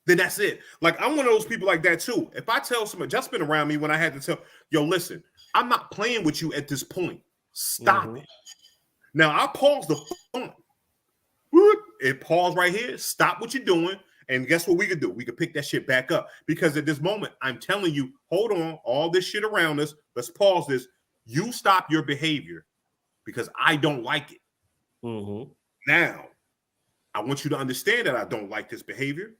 then that's it. Like, I'm one of those people like that too. If I tell somebody, just been around me when I had to tell, yo, listen, I'm not playing with you at this point. Stop it. Now, I pause the phone. It paused right here. Stop what you're doing. And guess what we could do? We could pick that shit back up. Because at this moment, I'm telling you, hold on, all this shit around us, let's pause this. You stop your behavior because I don't like it. Now, I want you to understand that I don't like this behavior.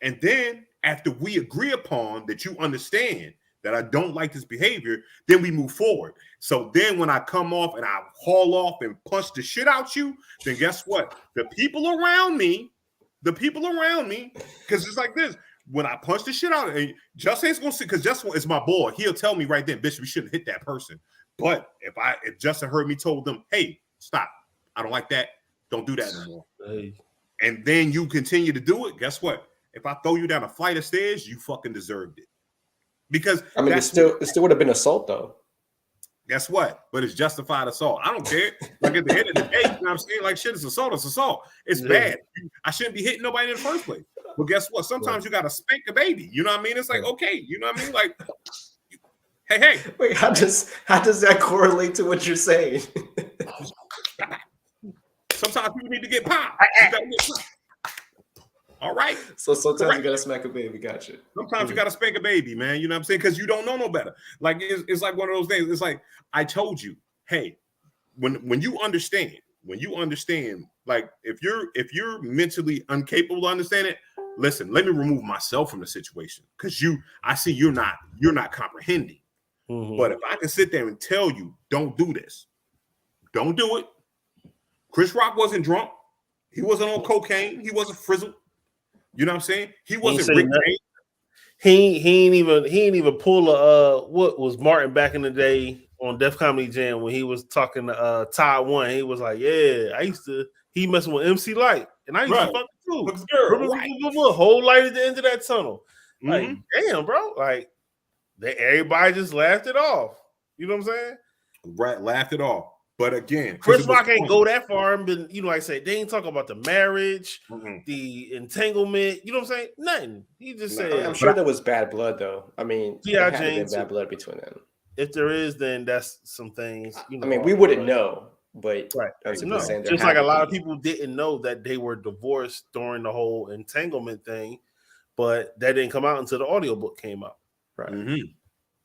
And then after we agree upon that you understand that I don't like this behavior, then we move forward. So then when I come off and I haul off and punch the shit out you, then guess what? The people around me, because it's like this. When I punch the shit out, and Justin's gonna see, because Justin is my boy, he'll tell me right then, bitch, we shouldn't hit that person. But if Justin heard me told them, hey, stop, I don't like that, don't do that no more. Hey. And then you continue to do it, guess what? If I throw you down a flight of stairs, you fucking deserved it. Because I mean, it still would have been assault though. Guess what? But it's justified assault. I don't care. Like, at the end of the day, you know what I'm saying? Like, shit, it's assault. It's assault. It's bad. I shouldn't be hitting nobody in the first place. But guess what? Sometimes you got to spank a baby. You know what I mean? It's like, okay. You know what I mean? Like, hey. Wait, how does that correlate to what you're saying? Sometimes people need to get popped. All right. So sometimes you gotta smack a baby. Gotcha. Sometimes you gotta spank a baby, man. You know what I'm saying? Because you don't know no better. Like, it's like one of those things. It's like, I told you, hey, when you understand, like, if you're mentally incapable to understand it, listen, let me remove myself from the situation. Because I see you're not comprehending. But if I can sit there and tell you, don't do this, don't do it. Chris Rock wasn't drunk. He wasn't on cocaine. He wasn't frizzled. You know what I'm saying? He wasn't say Rick nothing. James. He ain't even pull a what was Martin back in the day on Def Comedy Jam when he was talking to Todd One. He was like, "Yeah, he messing with MC Light, and I used to fuck too. Looks girl, right. Whole light at the end of that tunnel. Like, Mm-hmm. damn, bro. Like, everybody just laughed it off. You know what I'm saying? Right, laughed it off. But again, Chris Rock ain't go that far and been, like I said, they ain't talk about the marriage, Mm-hmm. the entanglement. You know what I'm saying? Nothing. He just said, I'm sure there was bad blood though. I mean, there had to be bad blood between them. If there is, then that's some things. I mean, we wouldn't know, but right. saying just like a lot of people didn't know that they were divorced during the whole entanglement thing, but that didn't come out until the audiobook came out. Right. Mm-hmm.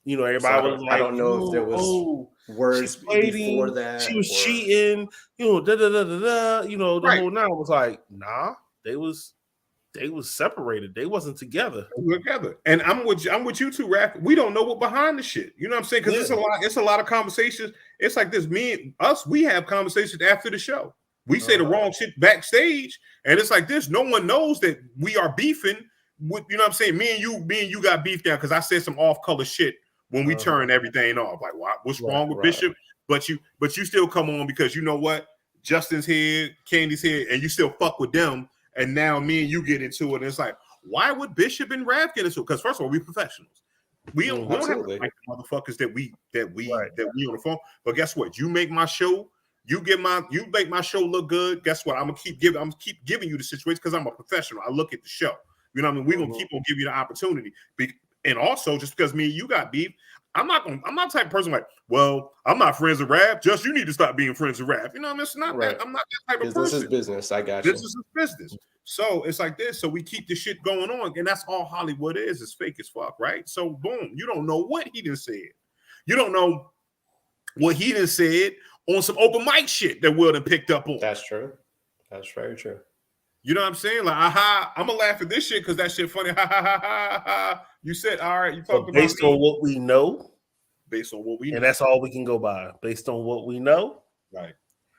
You know, everybody was like, I don't know if there was words before that. She was cheating, da da da da da. You know, the whole night was like, nah, they was separated. They wasn't together. And I'm with you too, Raph. We don't know what behind the shit. You know what I'm saying? Because it's a lot of conversations. It's like this. Me and us, we have conversations after the show. We say the wrong shit backstage, and it's like this. No one knows that we are beefing. With, you know what I'm saying? Me and you got beef down because I said some off-color shit when we turned everything off. Like, what's wrong with Bishop? But you still come on because you know what? Justin's here, Candy's here, and you still fuck with them. And now me and you get into it, and it's like, why would Bishop and Raph get into it? Because first of all, we professionals. We don't have to like motherfuckers that we on the phone. But guess what? You make my show. You make my show look good. Guess what? I'm gonna keep giving you the situation because I'm a professional. I look at the show. You know what I mean? We're gonna keep on giving you the opportunity. And also, just because me and you got beef, I'm not the type of person like, well, I'm not friends with Raph. Just you need to stop being friends with Raph. You know what I mean? It's not that. I'm not that type of person. Business is business. I got you. Business is business. So it's like this. So we keep this shit going on, and that's all Hollywood is. It's fake as fuck, right? So boom, you don't know what he done said. You don't know what he done said on some open mic shit that Will done picked up on. That's true. That's very true. You know what I'm saying? Like, I'm gonna laugh at this shit because that shit funny. Ha ha ha ha ha. You said, all right, you talked about based on what we know. Based on what we know. And that's all we can go by. Based on what we know. Right.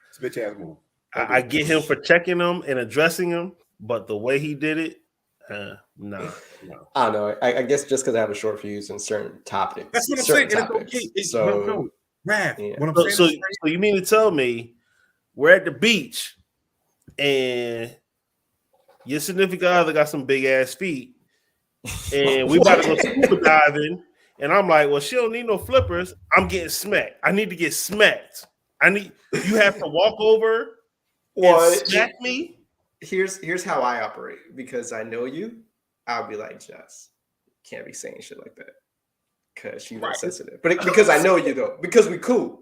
It's a bitch ass move. I get him for checking him and addressing him, but the way he did it, no. I don't know. I guess just because I have a short fuse in certain topics. That's what I'm saying. Topics. So, what I'm saying. So you mean to tell me we're at the beach and your significant other got some big ass feet, and we about to go scuba diving, and I'm like, well, she don't need no flippers. I'm getting smacked. I need to get smacked. You have to walk over and smack me. Here's how I operate because I know you. I'll be like, Jess, can't be saying shit like that because she's sensitive. But because I know you though, because we cool.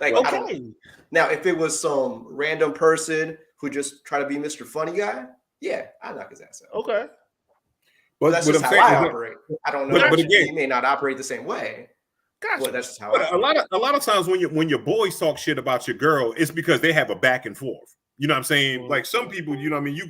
Like, okay. Now, if it was some random person who just try to be Mr. Funny Guy. Yeah, I knock his ass out. Okay, but that's just how I operate. I don't know. But again, you may not operate the same way. Gotcha. But that's just how. A lot of times when your boys talk shit about your girl, it's because they have a back and forth. You know what I'm saying? Like some people, you know what I mean. You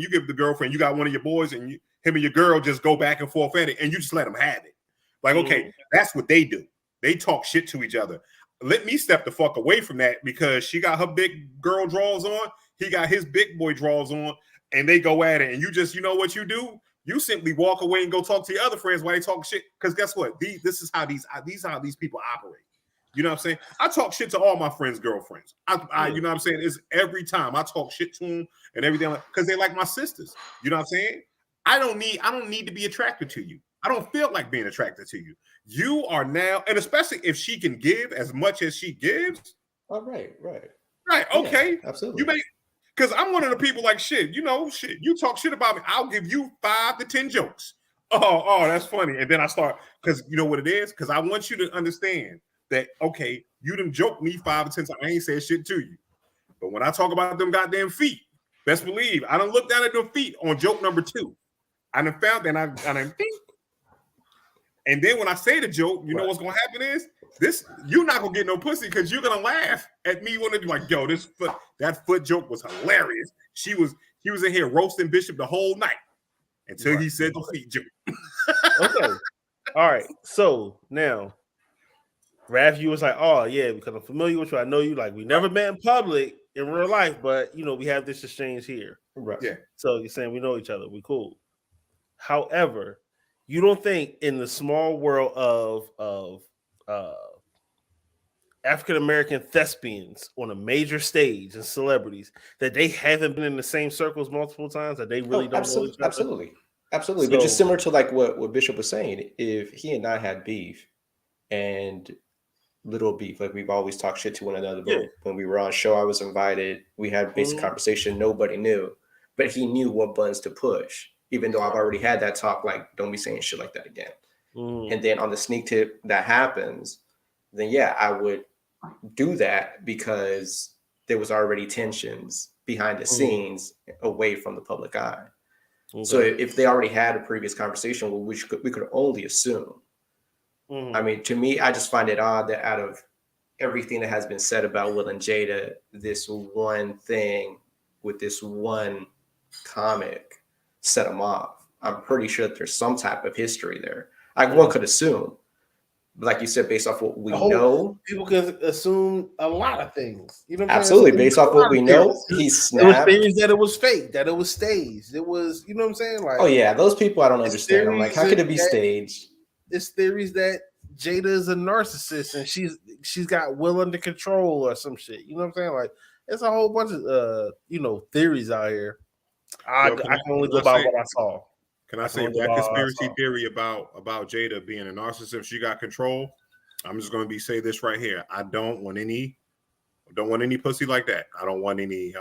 give the girlfriend. You got one of your boys, and him and your girl just go back and forth at it, and you just let them have it. Like, okay, that's what they do. They talk shit to each other. Let me step the fuck away from that because she got her big girl draws on. He got his big boy draws on. And they go at it, and you just, you know what you do? You simply walk away and go talk to your other friends while they talk shit. Because guess what? This is how these people operate. You know what I'm saying? I talk shit to all my friends' girlfriends. You know what I'm saying? It's every time I talk shit to them and everything because they like my sisters. You know what I'm saying? I don't need to be attracted to you. I don't feel like being attracted to you. You are now, and especially if she can give as much as she gives. Oh, right. Okay, yeah, absolutely. You may. Because I'm one of the people like, shit, you talk shit about me. I'll give you 5 to 10 jokes. Oh, that's funny. And then I start, because you know what it is? Because I want you to understand that, okay, you done joked me 5 to 10 times. I ain't said shit to you. But when I talk about them goddamn feet, best believe, I done looked down at them feet on joke number 2. I done found that I done think. And then when I say the joke, you know what's going to happen is, you're not gonna get no pussy because you're gonna laugh at me when they're like, yo, that foot joke was hilarious. He was in here roasting Bishop the whole night until he said the feet joke. Okay. All right. So now Raph, you was like, oh yeah, because I'm familiar with you. I know you. Like, we never met in public, in real life, but we have this exchange here. Right. Yeah. So you're saying we know each other, we cool. However, you don't think in the small world of African American thespians on a major stage and celebrities that they haven't been in the same circles multiple times, that they really don't know each other? Absolutely. But just similar to like what Bishop was saying, if he and I had beef and little beef, like we've always talked shit to one another, but when we were on show, I was invited, we had basic conversation, nobody knew, but he knew what buttons to push, even though I've already had that talk, like, don't be saying shit like that again. And then on the sneak tip that happens, then yeah, I would do that because there was already tensions behind the scenes away from the public eye. So if they already had a previous conversation, well, we could only assume. I mean, to me, I just find it odd that out of everything that has been said about Will and Jada, this one thing with this one comic set them off. I'm pretty sure that there's some type of history there. One could assume. Like you said, based off what we know, people can assume a lot of things. You know, absolutely. Based off what we know, he snapped. There was theories that it was fake, that it was staged. It was, you know what I'm saying? Like, oh yeah, those people I don't understand. I'm like, how could it be staged? It's theories that Jada is a narcissist and she's got Will under control or some shit. You know what I'm saying? Like, it's a whole bunch of theories out here. I can only go by what I saw. Can I say that conspiracy theory about Jada being a narcissist? She got control. I'm just going to say this right here. I don't want any pussy like that. I don't want any.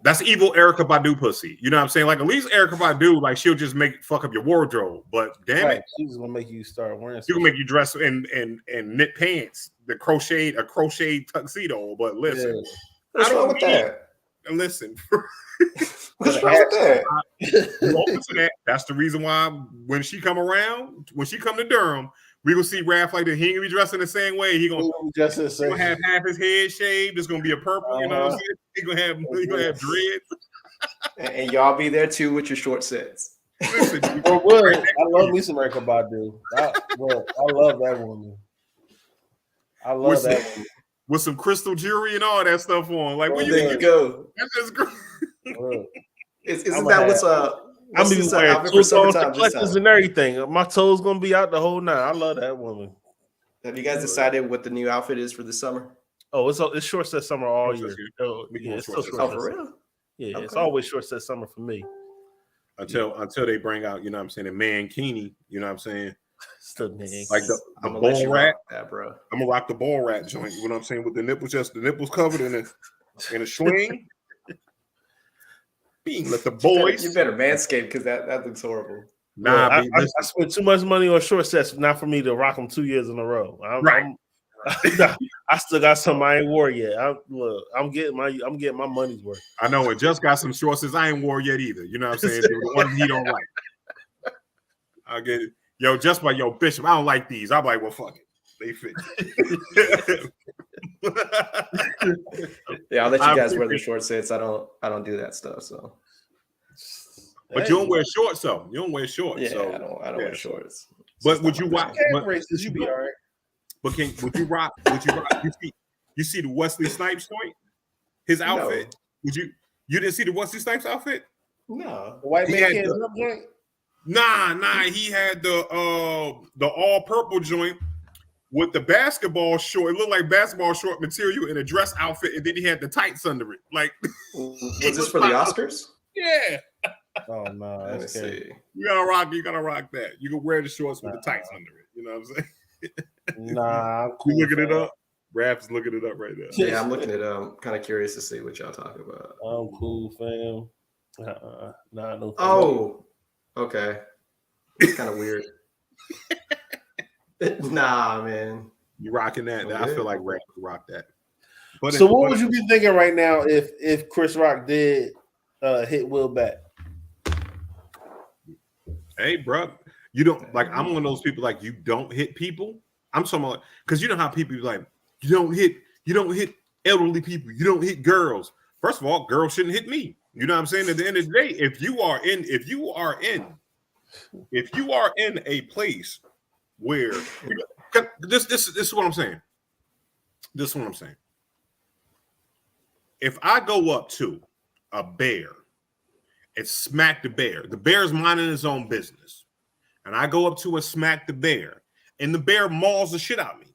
That's evil Erykah Badu pussy. You know what I'm saying? Like, at least Erykah Badu, like, she'll just fuck up your wardrobe. But damn it, she's gonna make you start wearing. She'll make you dress in knit pants, a crochet tuxedo. But listen, what's wrong with that? Listen. What's wrong with that? That's the reason why when she come to Durham, we will see Raph like that. He ain't gonna be dressed in the same way. He gonna have half his head shaved. It's gonna be a purple. You know what I'm saying? He gonna have dreads. And y'all be there too with your short sets. Listen, I love me some Erykah Badu. I love that woman. I love that woman. With some crystal jewelry and all that stuff on. Like, where you go? That's just great. Isn't that what's I'm be wearing collectors and everything. My toes gonna be out the whole night. I love that woman. Have you guys decided what the new outfit is for the summer? Oh, it's short set summer all year. Oh, for real? Yeah, okay. It's always short set summer for me. Until they bring out, you know what I'm saying, a mankini, you know what I'm saying? Like the ball rat, that, bro. I'm gonna rock the ball rat joint. You know what I'm saying? With the nipples covered in a swing. Let the boys. You better manscape because that looks horrible. Nah, I spent too much money on short sets, not for me to rock them 2 years in a row. I still got some I ain't wore yet. I'm getting my money's worth. I know it just got some shorts I ain't wore yet either. You know what I'm saying? The one he don't like. I get it. Yo, just by Bishop, I don't like these. I'm like, well, fuck it. They fit. Yeah, I'll let you guys wear the short sets. I don't do that stuff. So, but you don't wear shorts, though. You don't wear shorts. Yeah, so. I don't wear shorts. But would you rock? You be all right. But would you rock? You see the Wesley Snipes joint? His outfit. No. You didn't see the Wesley Snipes outfit? No. The white man can't jump joint. Nah. He had the all purple joint with the basketball short. It looked like basketball short material in a dress outfit, and then he had the tights under it. Like, was this for the Oscars? Yeah. Oh no, let's see. You gotta rock that. You can wear the shorts with the tights under it. You know what I'm saying? Nah, I'm cool, you looking it up? Raph's looking it up right now. Yeah, I'm looking it up. I'm kind of curious to see what y'all talk about. I'm cool, fam. Nah, no. Oh, okay. It's kind of weird. Nah, man. You rocking that? Okay. I feel like Raph could rock that. But so, what would you be thinking right now if Chris Rock did hit Will back? Hey, bro, you don't like. I'm one of those people like you don't hit people. I'm talking about because you know how people be like you don't hit elderly people. You don't hit girls. First of all, girls shouldn't hit me. You know what I'm saying? At the end of the day, if you are in a place where this is what I'm saying. This is what I'm saying. if I go up to a bear and smack the bear's minding his own business, and I go up to and smack the bear, and the bear mauls the shit out of me.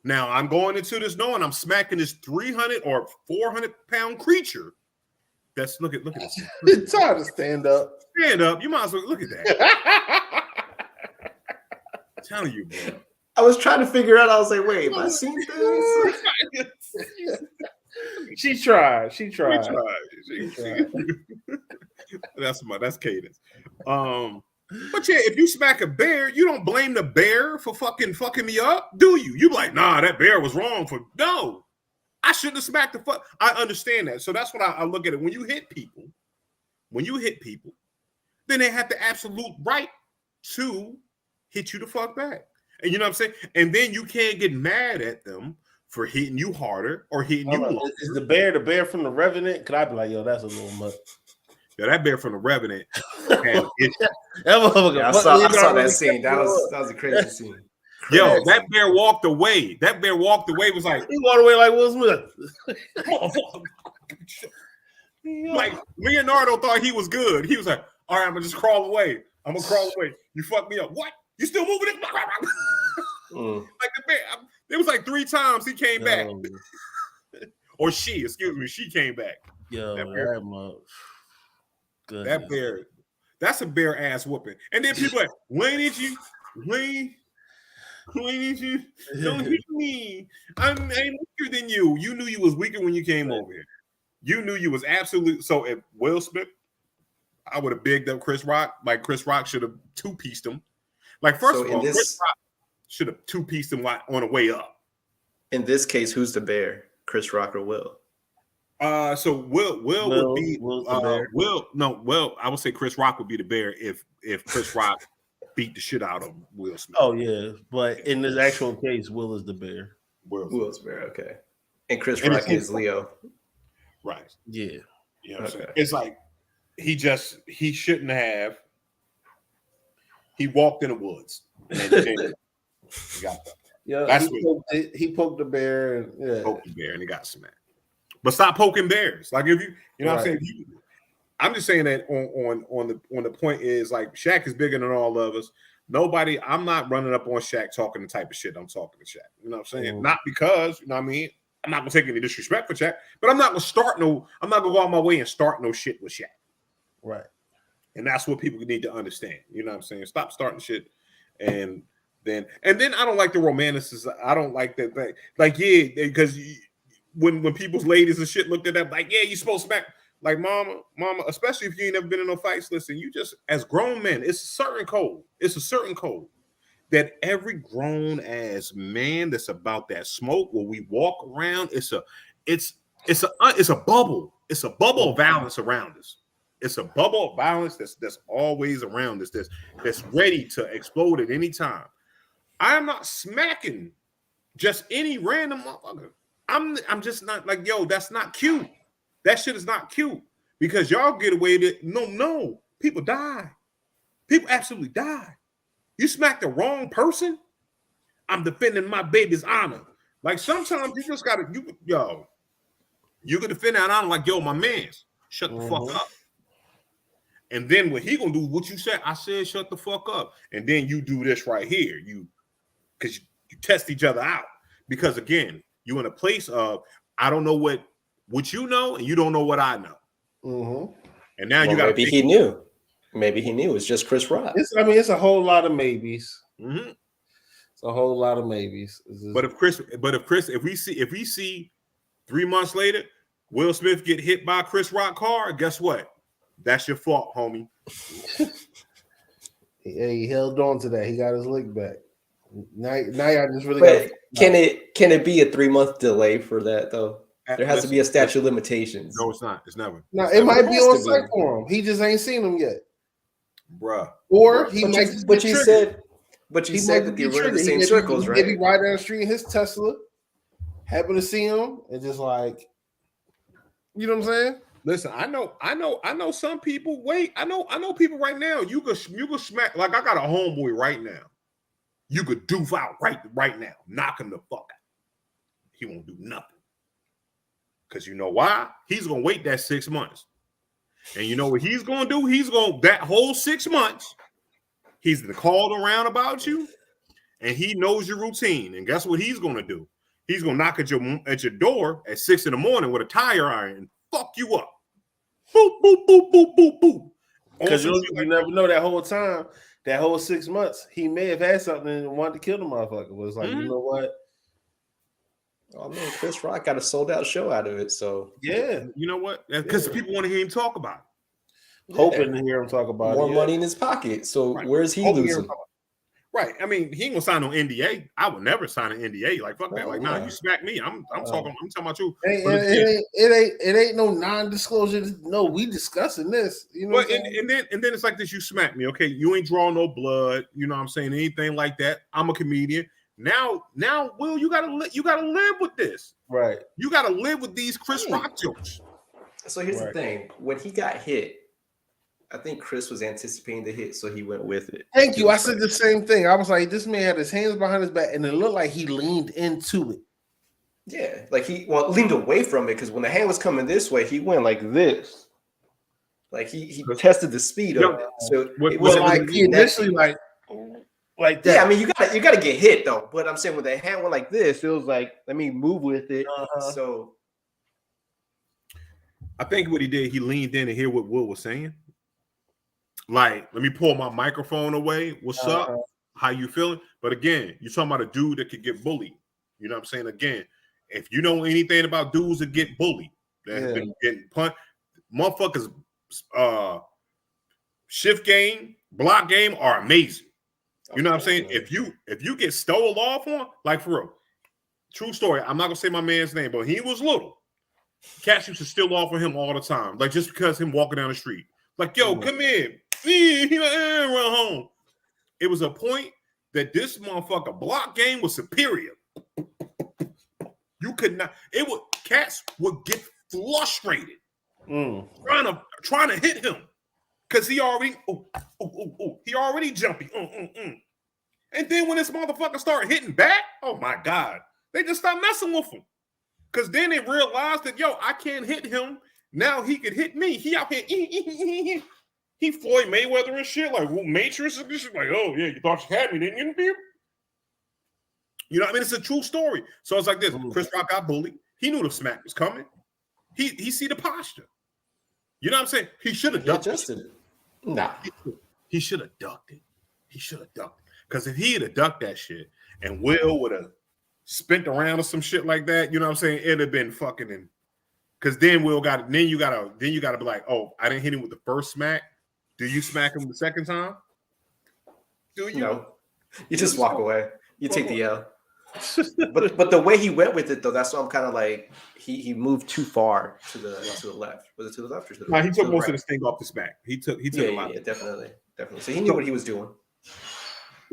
Now I'm going into this knowing I'm smacking this 300 or 400-pound creature. Look at this. It's hard to stand up. Stand up. You might as well look at that. I'm telling you, bro. I was trying to figure out. I was like, wait, have I seen this? She tried. That's cadence. But yeah, if you smack a bear, you don't blame the bear for fucking me up, do you? You like, nah, that bear was wrong for no. I shouldn't have smacked the fuck. I understand that. So that's what I look at it. When you hit people, then they have the absolute right to hit you the fuck back. And you know what I'm saying? And then you can't get mad at them for hitting you harder or hitting you. Is the bear from the Revenant? Could I be like, yo, that's a little much. Yeah, that bear from the Revenant. I saw that scene. That was a crazy scene. Yo, that bear walked away. Was like, he walked away like Will Smith. Like Leonardo thought he was good. He was like, all right, I'm gonna just crawl away. You fucked me up. What? You still moving it? Like the bear. It was like 3 times he came back. Or she came back. Yo, that bear. That's a bear ass whooping. And then people are like, Wayne, did you? Don't hit me. I'm weaker than you. You knew you was weaker when you came over here. You knew you was absolute. So if Will Smith, I would have bigged up Chris Rock. Like Chris Rock should have 2-pieced him. Like first of all, Chris Rock should have 2-pieced him on the way up. In this case, who's the bear? Chris Rock or Will? So Will would be Will. I would say Chris Rock would be the bear if Chris Rock beat the shit out of Will Smith. Oh yeah, but in this actual case, Will is the bear. Will's the bear, okay. And Chris Rock is Leo. Right. Yeah. You know what I'm saying? It's like he shouldn't have. He walked in the woods and then he got that. Yeah, he poked the bear and poked the bear and he got smacked. But stop poking bears. Like if you know what I'm saying. I'm just saying that on the point is like Shaq is bigger than all of us. I'm not running up on Shaq talking the type of shit I'm talking to Shaq. You know what I'm saying? Not because, you know what I mean? I'm not gonna take any disrespect for Shaq, but I'm not gonna go out my way and start no shit with Shaq. Right. And that's what people need to understand. You know what I'm saying? Stop starting shit. And then I don't like the romanticists. I don't like that thing. Like, yeah, because when people's ladies and shit looked at that, like, yeah, you supposed to smack. Like, mama, especially if you ain't never been in no fights, listen, you just, as grown men, it's a certain code that every grown ass man that's about that smoke, when we walk around, it's a bubble. It's a bubble of violence around us. It's a bubble of violence that's always around us, that's ready to explode at any time. I am not smacking just any random motherfucker. I'm just not like, yo, that's not cute. That shit is not cute because y'all get away with it. No, people die. People absolutely die. You smack the wrong person, I'm defending my baby's honor. Like sometimes you just gotta, you can defend that honor like, yo, my man's shut the fuck up. And then what he gonna do, what you said, I said shut the fuck up. And then you do this right here. Because you test each other out. Because again, you in a place of, I don't know what you know, and you don't know what I know. Mm-hmm. And now you got maybe he knew. Maybe he knew. It's just Chris Rock. It's a whole lot of maybes. Mm-hmm. It's a whole lot of maybes. But if we see 3 months later, Will Smith get hit by Chris Rock car, guess what? That's your fault, homie. He held on to that. He got his lick back. Now I just really got. Can it be a 3-month delay for that though? There has to be a statute of limitations. No, it's not. It's never. No, it might be on site for him. He just ain't seen him yet, bruh. Or he might. But you said that they were in the same circles, right? Maybe right down the street in his Tesla, happen to see him, and just like, you know what I'm saying? Listen, I know some people. Wait, I know people right now. You could smack. Like I got a homeboy right now. You could doof out right now, knock him the fuck out. He won't do nothing. Because you know why? He's gonna wait that 6 months. And you know what he's gonna do? He's gonna that whole 6 months, he's called around about you, and he knows your routine. And guess what he's gonna do? He's gonna knock at your door at 6 in the morning with a tire iron and fuck you up. Boop, boop, boop, boop, boop, boop. Because you never know that whole time, that whole 6 months, he may have had something and wanted to kill the motherfucker. But it's like, you know what? Oh man, Chris Rock got a sold out show out of it. So yeah, you know what? Because people want to hear him talk about it. Hoping to hear him talk about more money in his pocket. So where's he losing? Right. I mean, he ain't gonna sign no NDA. I would never sign an NDA. Like fuck that. Like, nah, you smack me. I'm talking about you. It ain't no non-disclosure. No, we discussing this. You know. And then it's like this. You smack me. Okay. You ain't drawing no blood. You know what I'm saying? Anything like that. I'm a comedian. Now, Will, you gotta live with this. Right. You gotta live with these Chris Rock jokes. So here's the thing. When he got hit, I think Chris was anticipating the hit, so he went with it. Thank you. I said the same thing. I was like, this man had his hands behind his back, and it looked like he leaned into it. Yeah, like he leaned away from it because when the hand was coming this way, he went like this. Like he tested the speed of it. So it was like he initially like that. Yeah, I mean you gotta get hit though. But I'm saying when the hand went like this, it was like, let me move with it. So I think what he did, he leaned in and hear what Will was saying. Like, let me pull my microphone away. What's up? How you feeling? But again, you're talking about a dude that could get bullied. You know what I'm saying? Again, if you know anything about dudes that get bullied, that have been getting punched, motherfuckers, shift game, block game are amazing. You know what I'm saying? If you get stole off on, like for real, true story. I'm not gonna say my man's name, but he was little. Cats used to steal off of him all the time, like just because him walking down the street, like yo, come in, he run home. It was a point that this motherfucker block game was superior. You could not. It would cats would get frustrated trying to hit him because he already he already jumpy. And then when this motherfucker started hitting back, oh my god, they just stopped messing with him because then they realized that yo, I can't hit him. Now he could hit me. He out here. He Floyd Mayweather and shit, like Matrix and shit. Like, oh yeah, you thought you had me, didn't you? You know what I mean? It's a true story. So it's like this. Chris Rock got bullied. He knew the smack was coming. He see the posture. You know what I'm saying? He should have ducked it. Nah. He should have ducked it. He should have ducked it. Because if he had ducked that shit and Will would have spent around or some shit like that, you know what I'm saying? It'd have been fucking in. Because then Will got it. Then you gotta be like, oh, I didn't hit him with the first smack. Do you smack him the second time? Do you? No. You just walk away. You take the L. but the way he went with it though, that's why I'm kind of like he moved too far to the left. Was it to the left or to the right? He took most of the sting off the smack. He took a lot. Yeah, definitely. So he knew what he was doing.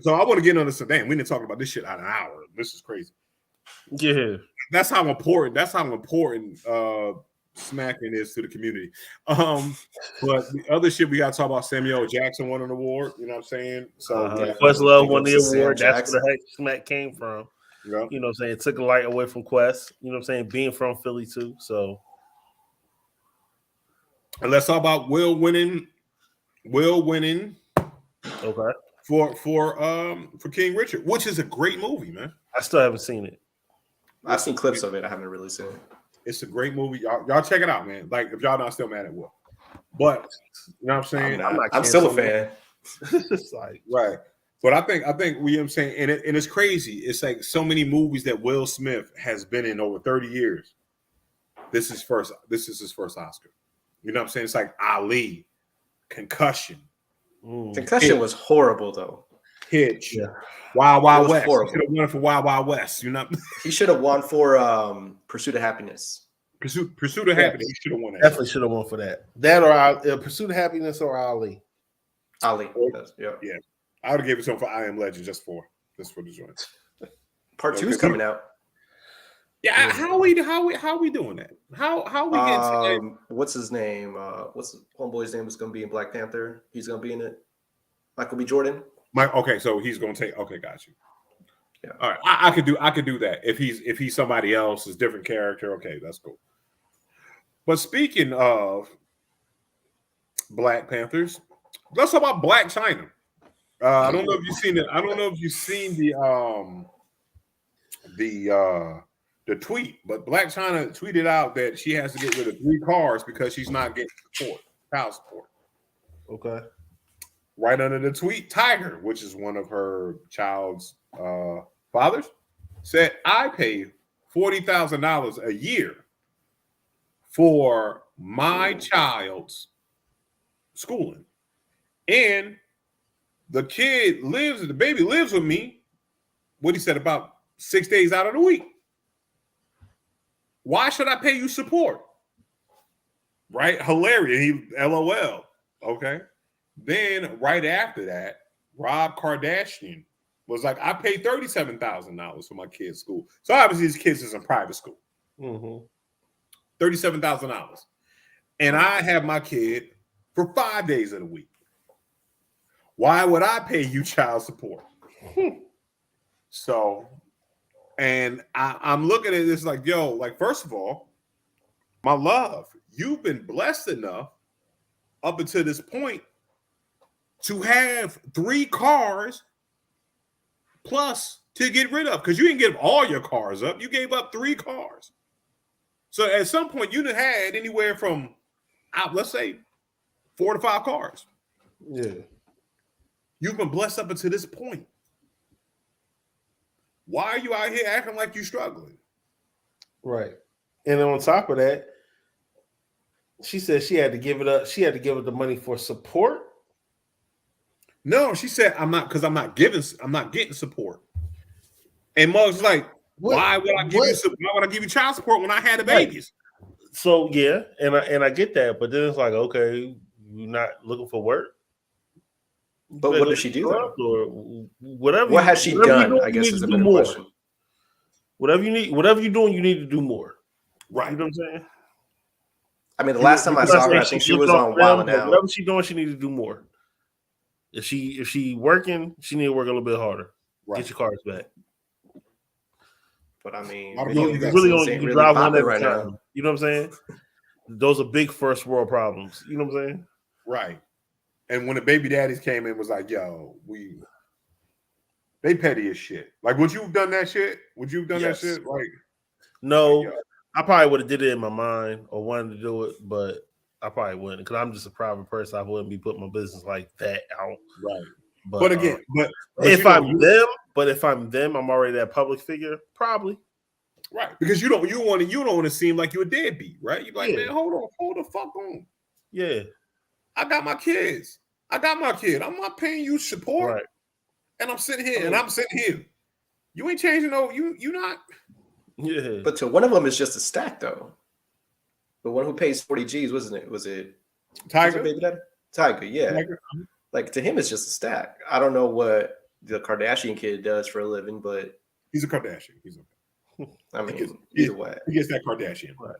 So I want to get on this. Damn, we didn't talk about this shit out an hour. This is crazy. Yeah, that's how important. Smacking is to the community. But the other shit we got to talk about. Samuel Jackson won an award. You know what I'm saying? So Questlove won the award. That's where the heck smack came from. Yeah. You know what I'm saying? It took a light away from Quest. You know what I'm saying? Being from Philly too. So, and let's talk about Will winning. Okay. For King Richard, which is a great movie, man. I still haven't seen it. I've seen clips of it. I haven't really seen it. It's a great movie. Y'all check it out, man. Like if y'all not still mad at Will, but you know what I'm saying. I'm still a fan. It's like right. But I think you know what I'm saying, and it's crazy. It's like so many movies that Will Smith has been in over 30 years. This is his first Oscar. You know what I'm saying? It's like Ali, Concussion. Concussion was horrible though. Hitch. Yeah. Wild Wild West. Horrible. He should have won for Wild Wild West. You know. He should have won for Pursuit of Happiness. Pursuit of Happiness. He should have won that. Definitely should have won for that. That or Pursuit of Happiness or Ali. Ali. Yeah. I would have given it to him for I Am Legend just for the joint. Part 2 is coming out. Yeah, how we doing that? How we get what's his name? What's the homeboy's name is going to be in Black Panther? He's going to be in it. Michael B. Jordan. Okay, so he's going to take. Okay, got you. Yeah. All right, I could do that if he's somebody else, is different character. Okay, that's cool. But speaking of Black Panthers, let's talk about Black China. I don't know if you've seen it. I don't know if you've seen the tweet, but Black China tweeted out that she has to get rid of 3 cars because she's not getting support, child support. Okay. Right under the tweet, Tiger, which is one of her child's fathers, said, "I pay $40,000 a year for my child's schooling, and the baby lives with me." What he said, about 6 days out of the week. Why should I pay you support? Right? Hilarious. He LOL. Okay. Then right after that, Rob Kardashian was like, "I paid $37,000 for my kid's school." So obviously his kids is in private school. Mm-hmm. $37,000. And I have my kid for 5 days of the week. Why would I pay you child support? So, and I'm looking at this like, yo, like, first of all, my love, you've been blessed enough up until this point to have 3 cars plus to get rid of, because you didn't give all your cars up. You gave up 3 cars. So at some point, you'd have had anywhere from, let's say, 4 to 5 cars. Yeah. You've been blessed up until this point. Why are you out here acting like you're struggling? Right. And on top of that, she said she had to give it up. She had to give it the money for support. No, she said, I'm not getting support. And Mug's like, why would I give you child support when I had the babies? Right. So yeah, and I get that, but then it's like, okay, you're not looking for work. But what does she do? Or whatever. What has she done? I guess is a better question. Whatever you're doing, you need to do more. Right. You know what I'm saying? I mean, the last time I saw her, I think she was on Wild 'N Out. Whatever she's doing, she needs to do more. If she working, she need to work a little bit harder. Right. Get your cars back. But I mean, you can drive one at a time. You know what I'm saying? Those are big first world problems. You know what I'm saying? Right. And when the baby daddies came in, was like, yo, they petty as shit. Like, would you have done that shit? Would you have done that shit? Like, no, I probably would have did it in my mind or wanted to do it, but I probably wouldn't, because I'm just a private person. I wouldn't be putting my business like that out. Right. But again, but if I'm them, I'm already that public figure, probably. Right. Because you don't want to seem like you're a deadbeat, right? You're like, man, hold the fuck on. Yeah. I got my kids. I got my kid. I'm not paying you support. Right. And I'm sitting here. You ain't changing you not. Yeah. But to one of them is just a stack though. The one who pays 40 G's, wasn't it? Was it Tiger? Tiger, yeah. Tiger. Like, to him, it's just a stack. I don't know what the Kardashian kid does for a living, but he's a Kardashian. I mean, either way, he gets that Kardashian. Right.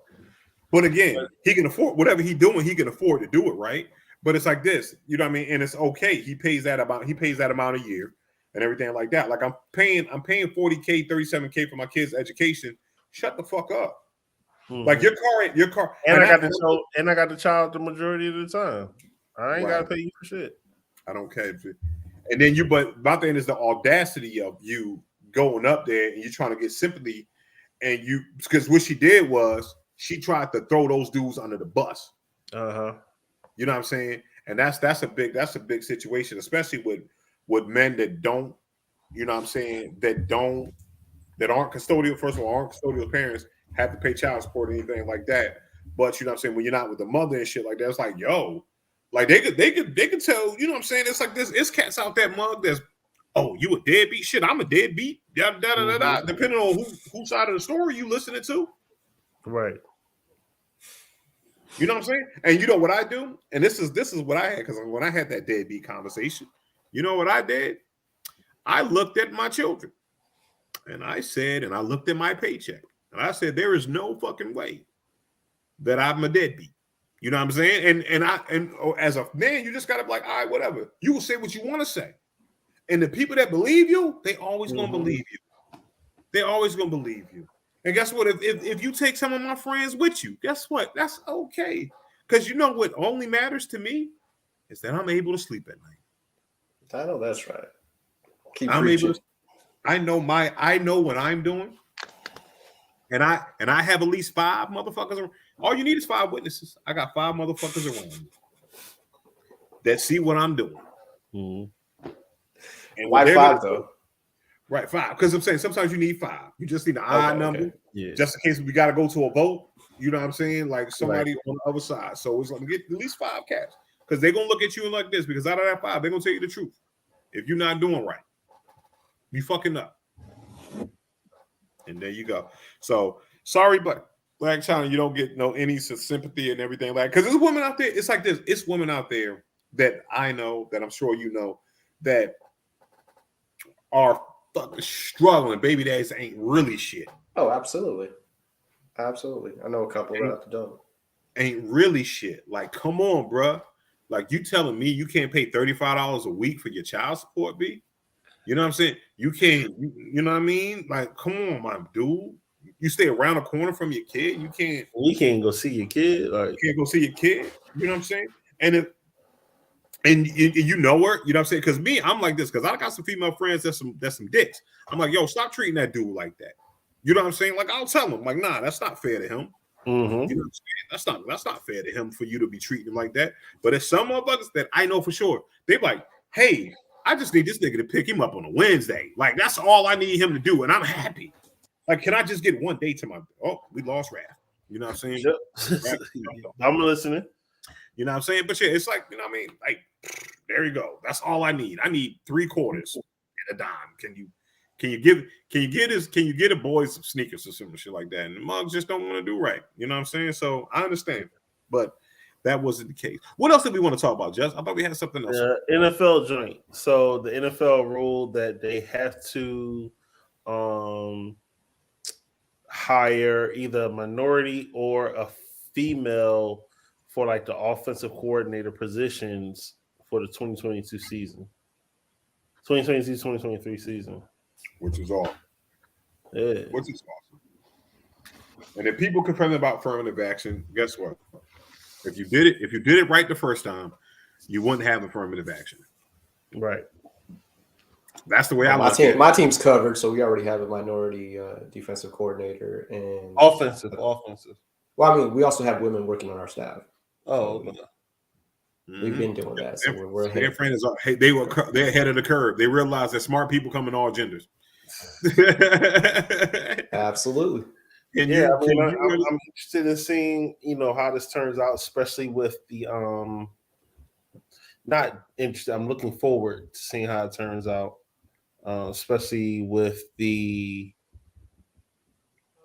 But again, he can afford whatever he's doing. He can afford to do it, right? But it's like this, you know what I mean? And it's okay. He pays that amount a year and everything like that. Like, I'm paying $40K, $37K for my kids' education. Shut the fuck up. Mm-hmm. Like, your car, and I got the child the majority of the time. I ain't gotta pay you for shit. I don't care. And then but my thing is the audacity of you going up there and you're trying to get sympathy, and because what she did was she tried to throw those dudes under the bus. Uh-huh. You know what I'm saying? And that's a big situation, especially with men that don't, you know what I'm saying, that aren't custodial. First of all, aren't custodial parents, have to pay child support or anything like that. But you know what I'm saying, when you're not with the mother and shit like that, it's like, yo, like they could tell, you know what I'm saying? It's like it's cats out that mug that's, oh, you a deadbeat? Shit, I'm a deadbeat. Depending on whose side of the story you listening to. Right. You know what I'm saying? And you know what I do? And this is what I had, because when I had that deadbeat conversation, you know what I did? I looked at my children and I looked at my paycheck and I said, there is no fucking way that I'm a deadbeat. You know what I'm saying? And as a man, you just gotta be like, all right, whatever. You will say what you want to say. And the people that believe you, they always gonna believe you. They're always gonna believe you. And guess what? If you take some of my friends with you, guess what? That's okay. Because you know what only matters to me is that I'm able to sleep at night. I know that's right. Keep I'm preaching. able to, I know what I'm doing. And I have at least 5 motherfuckers around. All you need is 5 witnesses. I got 5 motherfuckers around me that see what I'm doing. Mm-hmm. And Why 5 though? Right, 5. Because I'm saying sometimes you need 5. You just need an odd number. Okay. Yeah. Just in case we got to go to a vote. You know what I'm saying? Like somebody Right. on the other side. So it's like get at least 5 cats. Because they're going to look at you like this. Because out of that 5, they're going to tell you the truth. If you're not doing right, you fucking up. And there you go. So sorry, but Black China, you don't get any sympathy and everything like. Because there's women out there. It's like this. It's women out there that I know, that I'm sure you know, that are fucking struggling. Baby daddies ain't really shit. Oh, absolutely. Absolutely. I know a couple right out the door. Ain't really shit. Like, come on, bruh. Like, you telling me you can't pay $35 a week for your child support, B? You know what I'm saying? You can't, you know what I mean? Like, come on, my dude. You stay around the corner from your kid. You can't go see your kid. Or... You can't go see your kid. You know what I'm saying? And you know her, you know what I'm saying? Because me, I'm like this, because I got some female friends that's some dicks. I'm like, yo, stop treating that dude like that. You know what I'm saying? Like, I'll tell him, like, nah, that's not fair to him. Mm-hmm. You know what I'm saying? That's not fair to him for you to be treating him like that. But it's some motherfuckers that I know for sure. They're like, hey, I just need this nigga to pick him up on a Wednesday. Like, that's all I need him to do, and I'm happy. Like, can I just get one day to my? Oh, we lost Raph. You know what I'm saying? Yep. I'm listening. You know what I'm saying? But yeah, it's like, you know what I mean? Like, there you go. That's all I need. I need 3/4 and a dime. Can you get a boy some sneakers or some shit like that? And the mugs just don't want to do right. You know what I'm saying? So I understand. But that wasn't the case. What else did we want to talk about, Jess? I thought we had something else. NFL joint. So the NFL ruled that they have to hire either a minority or a female for like the offensive coordinator positions for the 2022 season. 2022-2023 season. Which is awesome. Yeah. Which is awesome. And if people complain about affirmative action, guess what? If you did it right the first time, you wouldn't have affirmative action. Right. That's the way I look at it. My team's covered, so we already have a minority defensive coordinator and offensive. Well, I mean, we also have women working on our staff. Oh, okay. We've been doing that, so we're ahead. Their friend is they're ahead of the curve. They realize that smart people come in all genders. Absolutely. And yeah, I'm interested in seeing how this turns out, especially with the not interested. I'm looking forward to seeing how it turns out, especially with the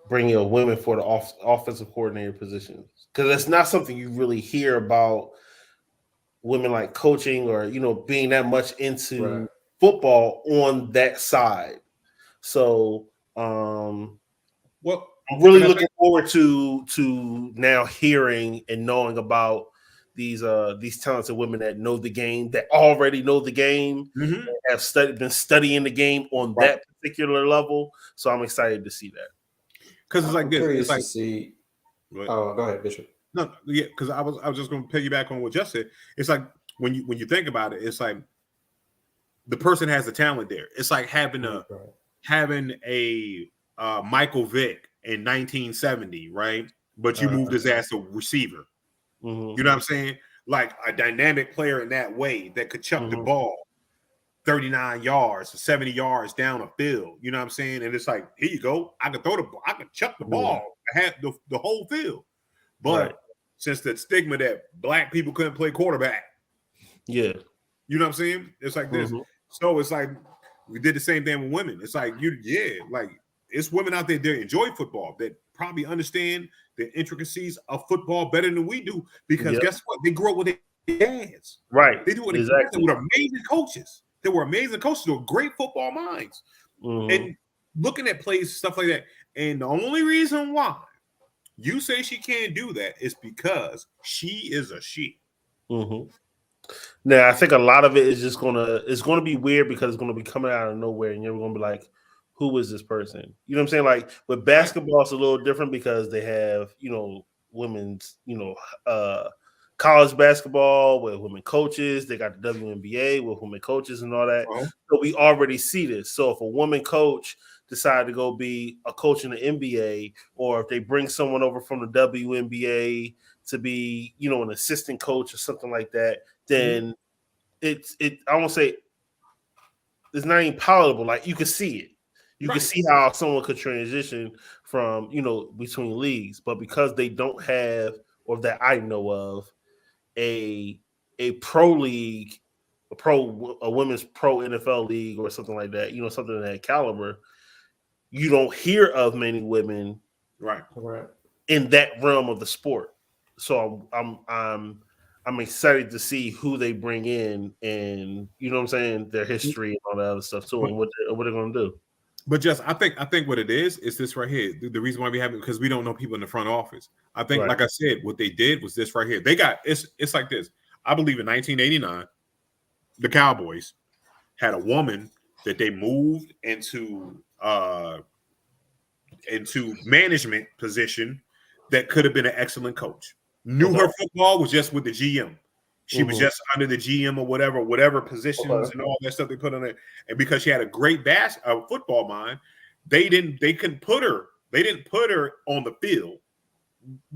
bringing of women for the offensive coordinator positions, because that's not something you really hear about women like coaching or being that much into football on that side. So I'm really looking forward to now hearing and knowing about these talented women that know the game, that already know the game, have been studying the game on that particular level. So I'm excited to see that. Because it's like this. Curious it's like, to see. Oh, go ahead, Bishop. No, yeah, because I was just going to piggyback on what Jess said. It's like when you think about it, it's like the person has the talent there. It's like having a Michael Vick in 1970, right? But you moved his ass to receiver. Mm-hmm. You know what I'm saying? Like a dynamic player in that way that could chuck the ball 39 yards or 70 yards down a field. You know what I'm saying? And it's like, here you go. I could throw the ball. I could chuck the ball. I had the whole field. But since the stigma that black people couldn't play quarterback. Yeah. You know what I'm saying? It's like this. So it's like we did the same thing with women. It's like like it's women out there that enjoy football that probably understand the intricacies of football better than we do, because guess what? They grew up with their dads. Right. They do it exactly with amazing coaches. They were amazing coaches. They were great football minds. And looking at plays, stuff like that. And the only reason why you say she can't do that is because she is a she. Now, I think a lot of it is just it's gonna be weird because it's gonna be coming out of nowhere, and you're gonna be like, who is this person? You know what I'm saying? Like with basketball, it's a little different because they have, women's, college basketball with women coaches. They got the WNBA with women coaches and all that. Uh-huh. So we already see this. So if a woman coach decide to go be a coach in the NBA, or if they bring someone over from the WNBA to be, an assistant coach or something like that, then I won't say it's not even palatable. Like you can see it. You can see how someone could transition from, between leagues, but because they don't have, or that I know of, a pro league, a women's pro NFL league or something like that, something of that caliber, you don't hear of many women in that realm of the sport. So I'm excited to see who they bring in, and what I'm saying, their history and all that other stuff too, and what they're going to do. But just I think what it is this right here. The reason why we have it, because we don't know people in the front office. I think, like I said, what they did was this right here. They got it's like this. I believe in 1989, the Cowboys had a woman that they moved into management position that could have been an excellent coach. Knew her football was just with the GM. She was just under the GM or whatever positions and all that stuff they put on it. And because she had a great football mind, they didn't put her on the field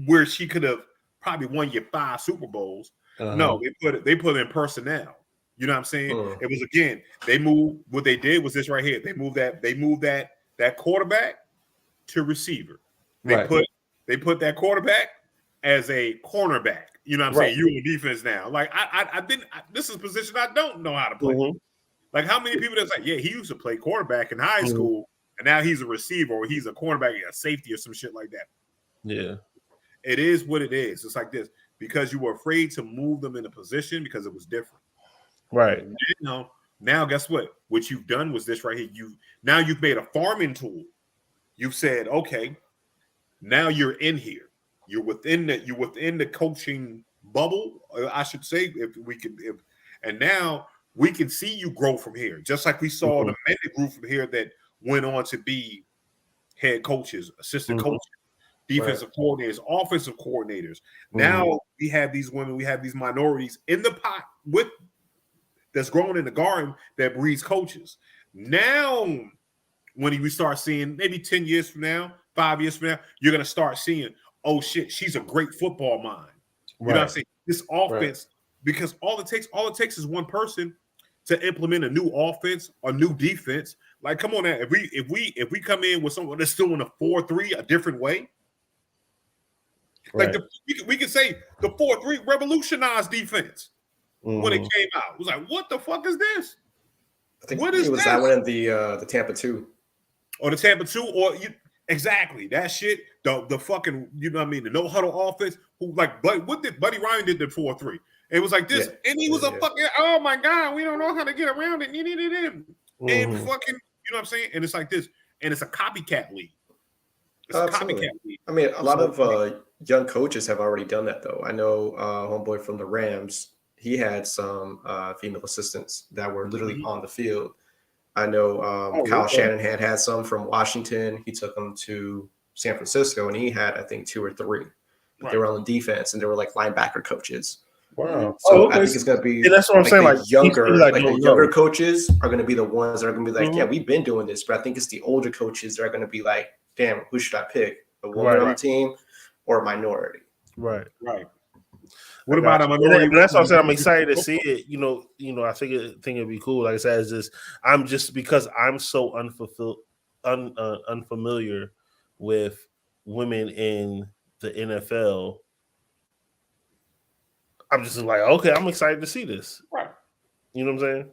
where she could have probably won you 5 Super Bowls. No, they put her in personnel. You know what I'm saying? It was, again, what they did was this right here. They moved that quarterback to receiver. They put that quarterback as a cornerback. You know what I'm saying? You're in defense now. Like this is a position I don't know how to play. Like how many people that's like, yeah, he used to play quarterback in high school, and now he's a receiver or he's a cornerback, a safety or some shit like that. Yeah. It is what it is. It's like this. Because you were afraid to move them in a position because it was different. Right. Now guess what? What you've done was this right here. You've made a farming tool. You've said, okay, now you're in here. You're within the coaching bubble, I should say, and now we can see you grow from here. Just like we saw the men that grew from here that went on to be head coaches, assistant coaches, defensive coordinators, offensive coordinators. Now we have these women, we have these minorities in the pot that's growing in the garden that breeds coaches. Now, when we start seeing maybe 10 years from now, 5 years from now, you're going to start seeing, oh shit, she's a great football mind. You know what I'm saying? This offense, because all it takes is one person to implement a new offense, a new defense. Like, come on now, if we come in with someone that's doing a 4-3 a different way, like we could say the 4-3 revolutionized defense when it came out. It was like, what the fuck is this? I think what is that one in the Tampa 2? Or the Tampa 2, or exactly that shit. The fucking, you know what I mean, the no huddle offense. Who like what did Buddy Ryan did the 4-3? It was like this, and he was a fucking, oh my god, we don't know how to get around it. And fucking, you know what I'm saying? And it's like this, and it's a copycat league. It's a copycat league. I mean, a lot of young coaches have already done that, though. I know homeboy from the Rams, he had some female assistants that were literally on the field. I know Kyle Shanahan had some from Washington. He took them to San Francisco, and he had, I think, 2 or 3. They were on the defense, and they were like linebacker coaches. Wow! So I think it's going to be. Yeah, that's what I'm saying. Like the younger coaches are going to be the ones that are going to be like, yeah, we've been doing this, but I think it's the older coaches that are going to be like, damn, who should I pick? A woman on the team or a minority? Right. What about a minority? That's what I'm saying. I'm excited to see it. I think it'd be cool. Like I said, I'm just because I'm so unfamiliar with women in the NFL. I'm just like, okay, I'm excited to see this. Right. You know what I'm saying?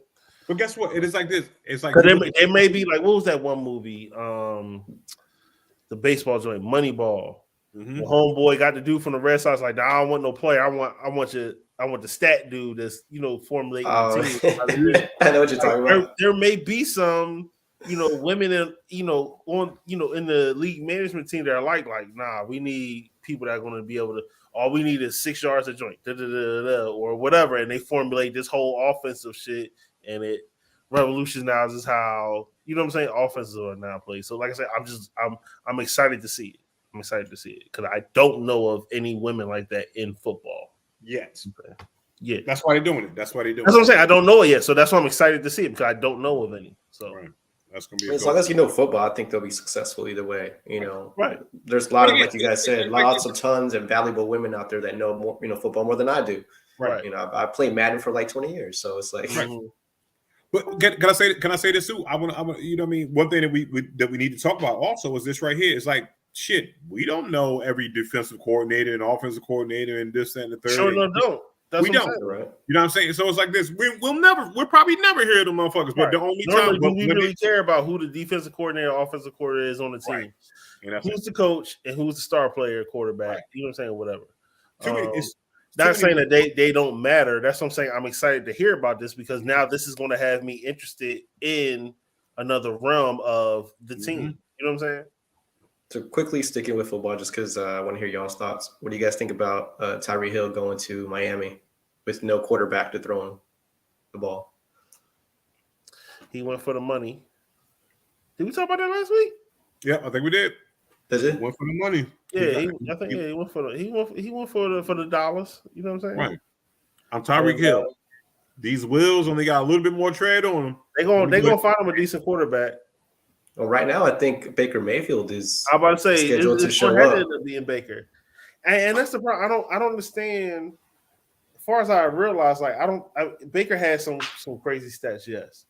But guess what? It is like this. It's like it may be like, what was that one movie? The baseball joint, Moneyball. The homeboy got the dude from the Red Sox. Like, I don't want no player. I want the stat dude that's formulating the team. I know what you're talking about. There may be some women in on in the league management team that are like nah, we need people that are going to be able to. All we need is 6 yards a joint, or whatever, and they formulate this whole offensive shit, and it revolution now is how offenses are now played. So like I said, I'm excited to see it. I'm excited to see it because I don't know of any women like that in football yet. Yeah, that's why they're doing it. That's what I'm saying. I don't know it yet, so that's why I'm excited to see it because I don't know of any. So right. That's gonna be as long as you know football, I think they'll be successful either way. Right. There's a lot of, like you guys said, lots of tons of valuable women out there that know more, football more than I do. Right. I played Madden for like 20 years, so it's like. Right. But can I say this too? I want you know what I mean. One thing that we need to talk about also is this right here. It's like shit. We don't know every defensive coordinator and offensive coordinator and this and the third. Sure, no, don't. We don't. Right. You know what I'm saying? So it's like this. We'll probably never hear them motherfuckers. But the only time we really care about who the defensive coordinator, offensive coordinator is on the team. Right. And who's the coach and who's the star player, quarterback. Right. You know what I'm saying? Whatever. Not saying that they don't matter. That's what I'm saying. I'm excited to hear about this because now this is going to have me interested in another realm of the team. You know what I'm saying? So quickly sticking with football, just because I want to hear y'all's thoughts. What do you guys think about Tyreek Hill going to Miami with no quarterback to throw him the ball? He went for the money. Did we talk about that last week? Yeah, I think we did. Does it? Went for the money. Yeah, he went for the dollars. You know what I'm saying? Right. I'm Tyreek Hill. These wheels only got a little bit more tread on them. They're gonna find him a decent quarterback. Well, right now I think Baker Mayfield is. I'm about to say scheduled to show up. Being Baker, and that's the problem. I don't understand. As far as I realize, like Baker had some crazy stats, yes,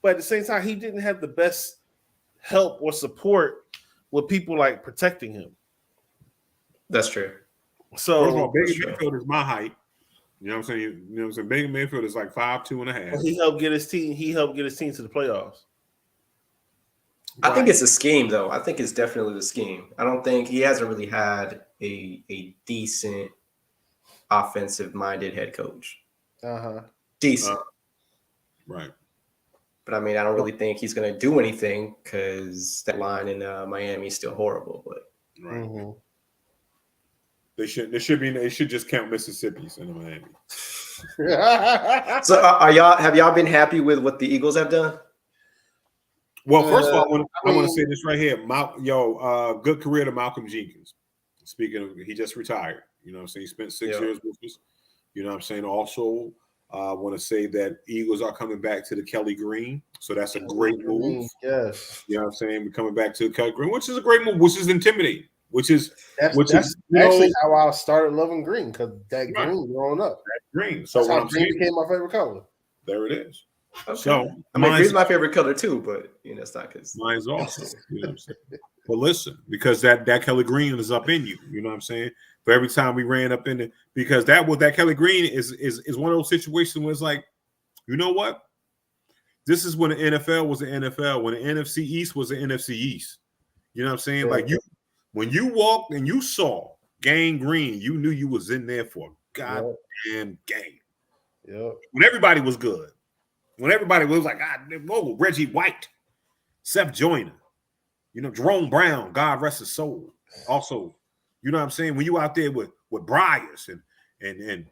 but at the same time, he didn't have the best help or support with people like protecting him. That's true. So first of all, Baker Mayfield is my height. You know what I'm saying? You know what I'm saying? Baker Mayfield is like 5'2.5". Well, he helped get his team to the playoffs. I think it's a scheme, though. I think it's definitely the scheme. I don't think he hasn't really had a decent offensive-minded head coach. Decent. Right. But, I mean, I don't really think he's going to do anything because that line in Miami is still horrible. But right. Mm-hmm. They should just count Mississippi's in Miami. So have y'all been happy with what the Eagles have done? Well, first of all, I want to say this right here. Good career to Malcolm Jenkins. Speaking of, he just retired. You know what I'm saying? He spent 6 years with us. You know what I'm saying? Also, I want to say that Eagles are coming back to the Kelly Green. So that's a great move. Yes. You know what I'm saying? We're coming back to the Kelly Green, which is a great move, which is intimidating. That's actually how I started loving green because that green growing up. That green. So that's how green became my favorite color. There it is. Okay. So I mean, green's my favorite color too, but it's not because mine's also. You know what I'm saying? But listen, because that Kelly Green is up in you. You know what I'm saying? For every time we ran up in it, because that Kelly Green is one of those situations where it's like, you know what? This is when the NFL was the NFL, when the NFC East was the NFC East. You know what I'm saying? Yeah. Like when you walked and you saw Gang Green, you knew you was in there for a goddamn game. Yeah. When everybody was good. When everybody was like, Reggie White, Seth Joyner, Jerome Brown, God rest his soul. Also, you know what I'm saying? When you out there with Bryars and the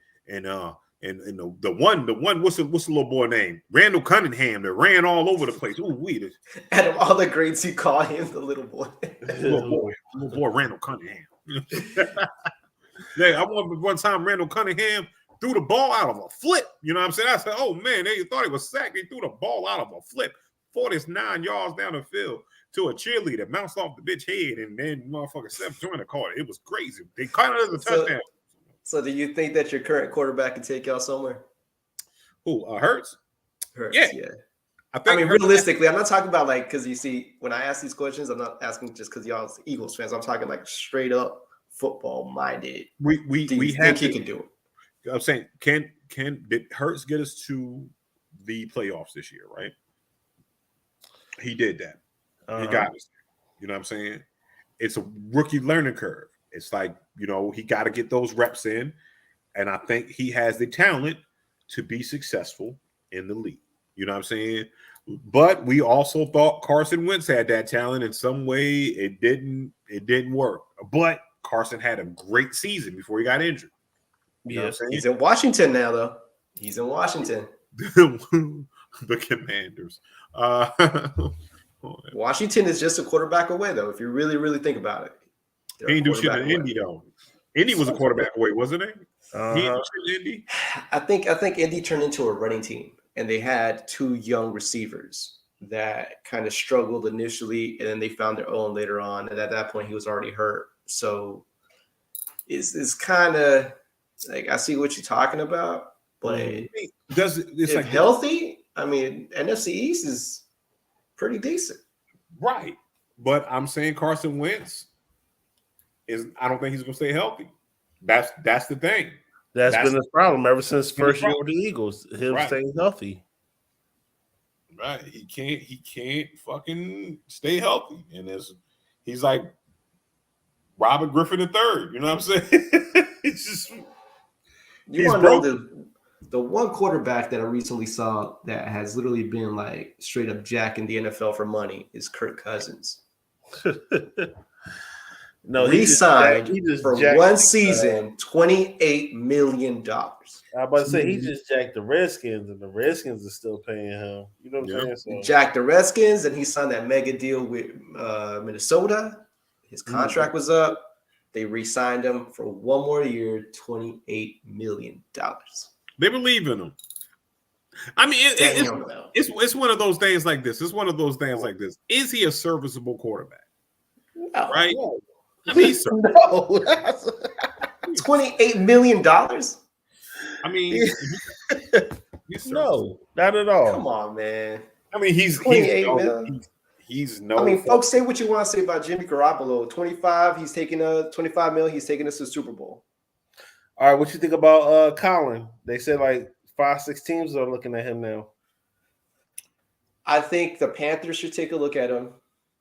one, what's the little boy name? Randall Cunningham that ran all over the place. Ooh, out of all the greats, you call him the little boy. little boy Randall Cunningham. Yeah, I remember one time Randall Cunningham threw the ball out of a flip. You know what I'm saying? I said, oh, man, they thought he was sacked. They threw the ball out of a flip 49 yards down the field to a cheerleader, bounced off the bitch head, and then motherfucker Seth Joyner caught it. It was crazy. They caught it as a touchdown. So do you think that your current quarterback can take y'all somewhere? Who, Hurts? Hurts, yeah. I mean, realistically, I'm not talking about because you see, when I ask these questions, I'm not asking just because y'all Eagles fans. I'm talking straight up football-minded. We think he can do it? I'm saying, did Hurts get us to the playoffs this year, right? He did that. He got us. You know what I'm saying? It's a rookie learning curve. It's like, he got to get those reps in. And I think he has the talent to be successful in the league. You know what I'm saying? But we also thought Carson Wentz had that talent. In some way, it didn't work. But Carson had a great season before he got injured. You know what I'm saying? He's in Washington now, though. He's in Washington. The Commanders. Washington is just a quarterback away, though. If you really, really think about it, He didn't do shit in Indy though. Indy was a quarterback away, wasn't he? He didn't do shit in Indy. I think Indy turned into a running team, and they had two young receivers that kind of struggled initially, and then they found their own later on. And at that point, he was already hurt. So it's kind of like I see what you're talking about, but it's like healthy? I mean, NFC East is pretty decent, right? But I'm saying Carson Wentz I don't think he's going to stay healthy. That's the thing. That's been his problem ever since first year with the Eagles. Him staying healthy. Right. He can't fucking stay healthy. And he's like Robert Griffin III. You know what I'm saying? It's just you want to know the one quarterback that I recently saw that has literally been like straight up jacking the NFL for money is Kirk Cousins. No, he signed for one season, $28 million. I was about to say he just jacked the Redskins, and the Redskins are still paying him. You know what I'm saying? So. Jacked the Redskins, and he signed that mega deal with Minnesota. His contract was up. They re-signed him for one more year, $28 million. They believe in him. I mean, it's one of those things like this. It's one of those things like this. Is he a serviceable quarterback? No, right? No. I mean, no. $28 million. I mean, no, not at all. Come on, man. I mean, he's no. I mean, folks, say what you want to say about Jimmy Garoppolo. 25, he's taking $25 million. He's taking us to the Super Bowl. All right, what you think about Colin? They said like 5-6 teams are looking at him now. I think the Panthers should take a look at him.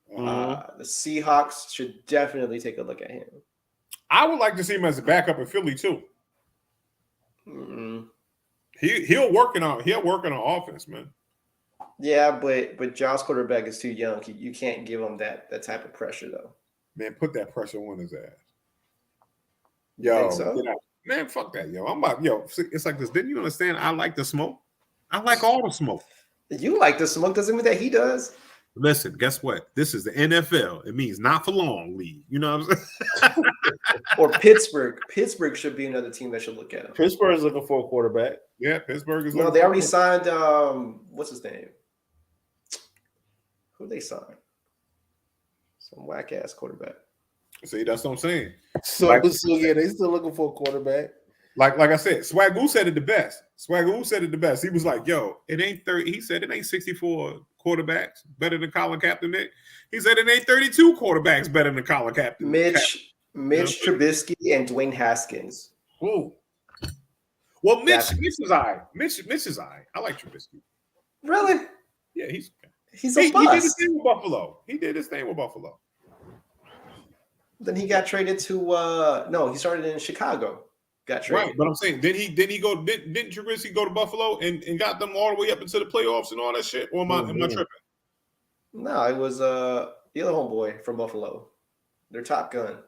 The Seahawks should definitely take a look at him. I would like to see him as a backup in Philly too. Mm-hmm. He'll work on offense, man. Yeah, but John's quarterback is too young. You can't give him that type of pressure though. Man, put that pressure on his ass. Yo, so? Man, fuck that, yo. It's like this. Didn't you understand? I like the smoke. I like all the smoke. You like the smoke doesn't mean that he does. Listen, guess what? This is the NFL. It means not for long league. You know what I'm saying? Or Pittsburgh. Pittsburgh should be another team that should look at him. Pittsburgh is looking for a quarterback. Yeah, Pittsburgh is. No, they already signed. What's his name? Who they signed? Some whack ass quarterback. See, that's what I'm saying. So yeah, they still looking for a quarterback. Like I said, Swagoo said it the best. He was like, "Yo, it ain't 30." He said it ain't 64 quarterbacks better than Colin Kaepernick. He said it ain't 32 quarterbacks better than Colin Kaepernick. Mitch Trubisky and Dwayne Haskins. Ooh. Well, Mitch is I. Mitch is I. I like Trubisky. Really? Yeah, he's a bust. He did his thing with Buffalo. Then he got traded to no, he started in Chicago. Got traded. Right, but I'm saying, didn't Trubisky go to Buffalo and got them all the way up into the playoffs and all that shit? Or am I tripping? No, it was the other homeboy from Buffalo. Their top gun.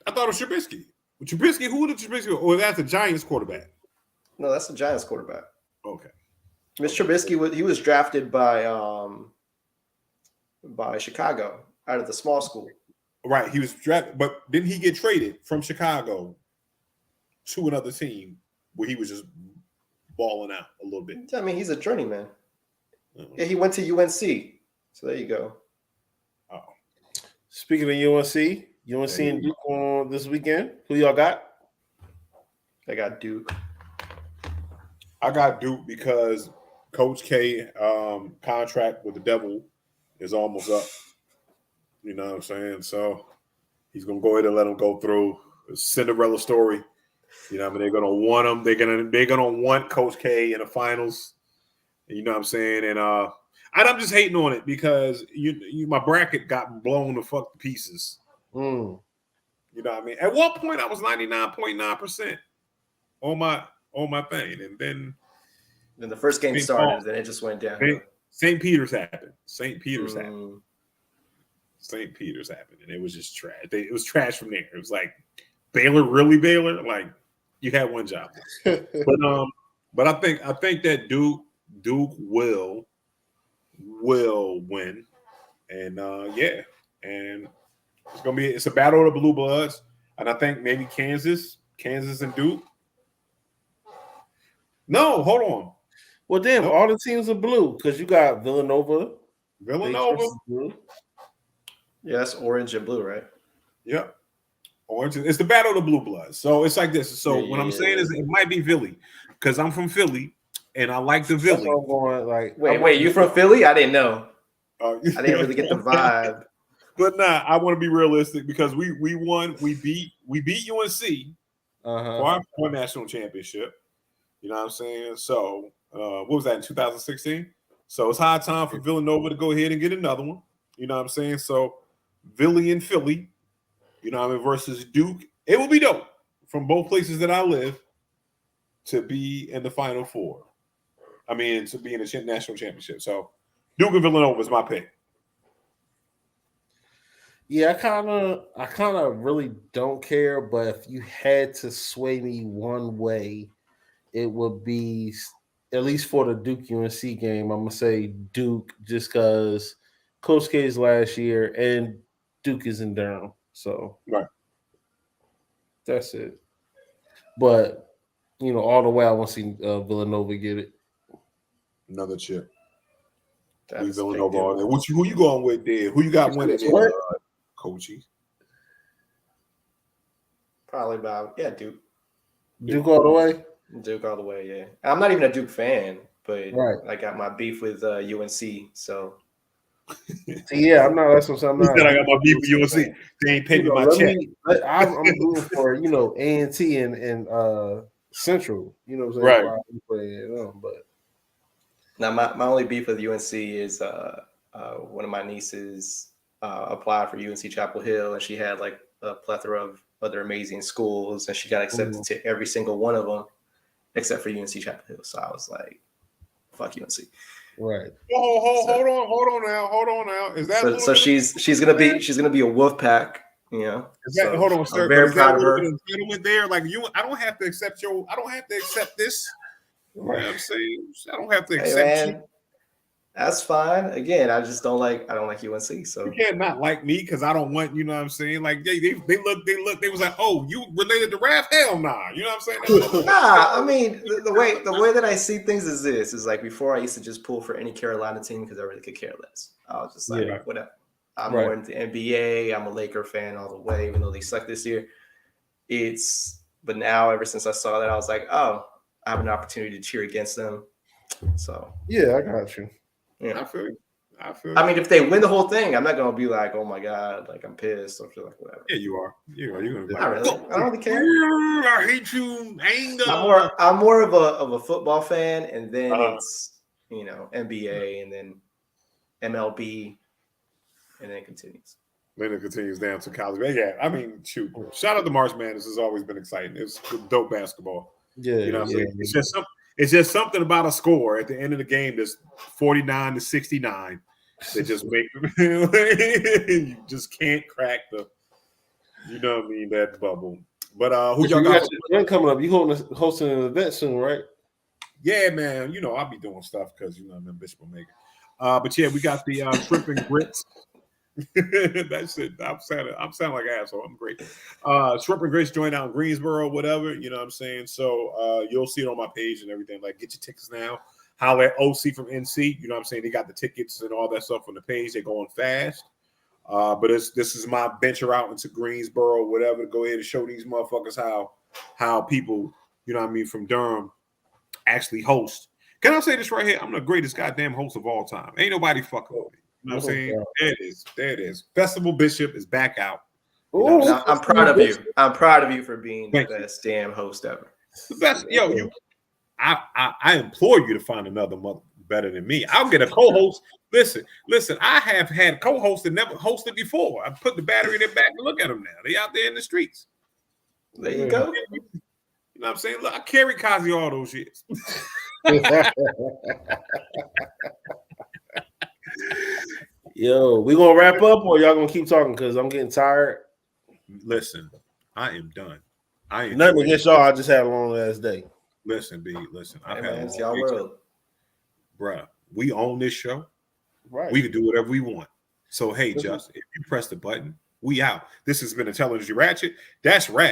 I thought it was Trubisky. Trubisky, who did Trubisky? Or that's the Giants quarterback? No, that's the Giants quarterback. Okay. Mitch Trubisky was drafted by Chicago out of the small school. Right, he was drafted, but didn't he get traded from Chicago to another team where he was just balling out a little bit? I mean, he's a journeyman. Yeah, he went to UNC. So there you go. Oh. Speaking of UNC and Duke on this weekend. Who y'all got? I got Duke. I got Duke because Coach K contract with the Devil is almost up. You know what I'm saying? So he's gonna go ahead and let him go through a Cinderella story. You know what I mean? They're gonna want him. They're gonna want Coach K in the finals. You know what I'm saying? And I'm just hating on it because my bracket got blown to fuck to pieces. You know what I mean? At one point I was 99.9% on my thing, and then the first game started, then it just went down. St. Peter's happened. And it was just trash. It was trash from there. It was like Baylor, really Baylor? Like you had one job. But I think that Duke Duke will win, and and it's a battle of the blue bloods, and I think maybe Kansas and Duke. No, hold on. Well, damn, all the teams are blue because you got Villanova. Blue. Yeah, that's orange and blue, right? Yep. Orange. It's the battle of the blue bloods. So it's like this. So what I'm saying is it might be Philly because I'm from Philly and I like the Philly. I'm going like, wait, you from Philly? I didn't know. I didn't really get the vibe. But nah, I want to be realistic because we won. We beat UNC for our national championship. You know what I'm saying? So what was that in 2016? So it's high time for Villanova to go ahead and get another one. You know what I'm saying? So Philly, you know what I mean, versus Duke. It will be dope from both places that I live to be in the Final Four. I mean, to be in the national championship. So Duke and Villanova is my pick. Yeah, I kind of really don't care, but if you had to sway me one way, it would be at least for the Duke UNC game. I'm gonna say Duke just because Coach K's last year and Duke is in Durham, so right. That's it. But you know, all the way I want to see Villanova get it. Another chip. We Villanova on there. Who you going with there? Who you got winning there, Coachy? Probably about Duke. Duke all the way. Duke all the way, yeah. I'm not even a Duke fan, but I got my beef with UNC, so. Yeah, I'm not. That's what I'm not. I got my beef with UNC. They ain't paying me my check. I'm rooting for A&T and Central. You know what I'm saying? Right. But now my only beef with UNC is one of my nieces applied for UNC Chapel Hill, and she had like a plethora of other amazing schools, and she got accepted to every single one of them except for UNC Chapel Hill. So I was like, "Fuck UNC." Right. Hold on now. Is that so she's gonna be a wolf pack, you know? Is that, hold on, sir. I'm very proud of her. Entitlement there, like I don't have to accept this. You know what I'm saying? I don't have to accept you. That's fine. Again, I don't like UNC. So you can't not like me because I don't want, you know what I'm saying? Like they look, they was like, oh, you related to Raph? Hell nah. You know what I'm saying? Nah, I mean the way that I see things is like before I used to just pull for any Carolina team because I really could care less. I was just like, whatever. I'm more into NBA. I'm a Laker fan all the way, even though they suck this year. But now ever since I saw that, I was like, oh, I have an opportunity to cheer against them. So yeah, I got you. Yeah, I feel you. I mean, if they win the whole thing, I'm not gonna be like, "Oh my god," like I'm pissed or feel like whatever. Yeah, you are. You're gonna be not really. I don't really care. I hate you. Anger. I'm more of a football fan, and then it's NBA, and then MLB, and then it continues. Then it continues down to college. But yeah, I mean, shoot. Shout out to March Madness. Has always been exciting. It's dope basketball. Yeah, you know what I'm saying? It's just something about a score at the end of the game that's 49-69 that just make you just can't crack the, you know what I mean, that bubble. But who y'all got? Event coming up? You hosting an event soon, right? Yeah, man. You know I'll be doing stuff because I'm in Bishop Omega. But yeah, we got the shrimp and grits. That's it. I'm sounding like an asshole. I'm great. Shrimp and grits joint out in Greensboro, whatever. You know what I'm saying? So you'll see it on my page and everything. Like, get your tickets now. Holler at OC from NC. You know what I'm saying? They got the tickets and all that stuff on the page. They're going fast. But this is my venture out into Greensboro, whatever, to go ahead and show these motherfuckers how people, you know what I mean, from Durham actually host. Can I say this right here? I'm the greatest goddamn host of all time. Ain't nobody fucking with me. You know what I'm saying? There it is. Festival Bishop is back out. You know, I'm proud of you. I'm proud of you for being the best damn host ever. The best, I implore you to find another mother better than me. I'll get a co-host. Listen. I have had co-hosts that never hosted before. I put the battery in their back and look at them now. They out there in the streets. There you go. You know what I'm saying? Look, I carry Kazi all those years. Yo, we gonna wrap up or y'all gonna keep talking? Because I'm getting tired. Listen, I am done. Nothing against y'all. I just had a long ass day. Listen, B. Listen, I've had a long day. bruh, we own this show. Right. We can do whatever we want. So, hey, Justin, if you press the button, we out. This has been Intelligence Ratchet. That's Raph.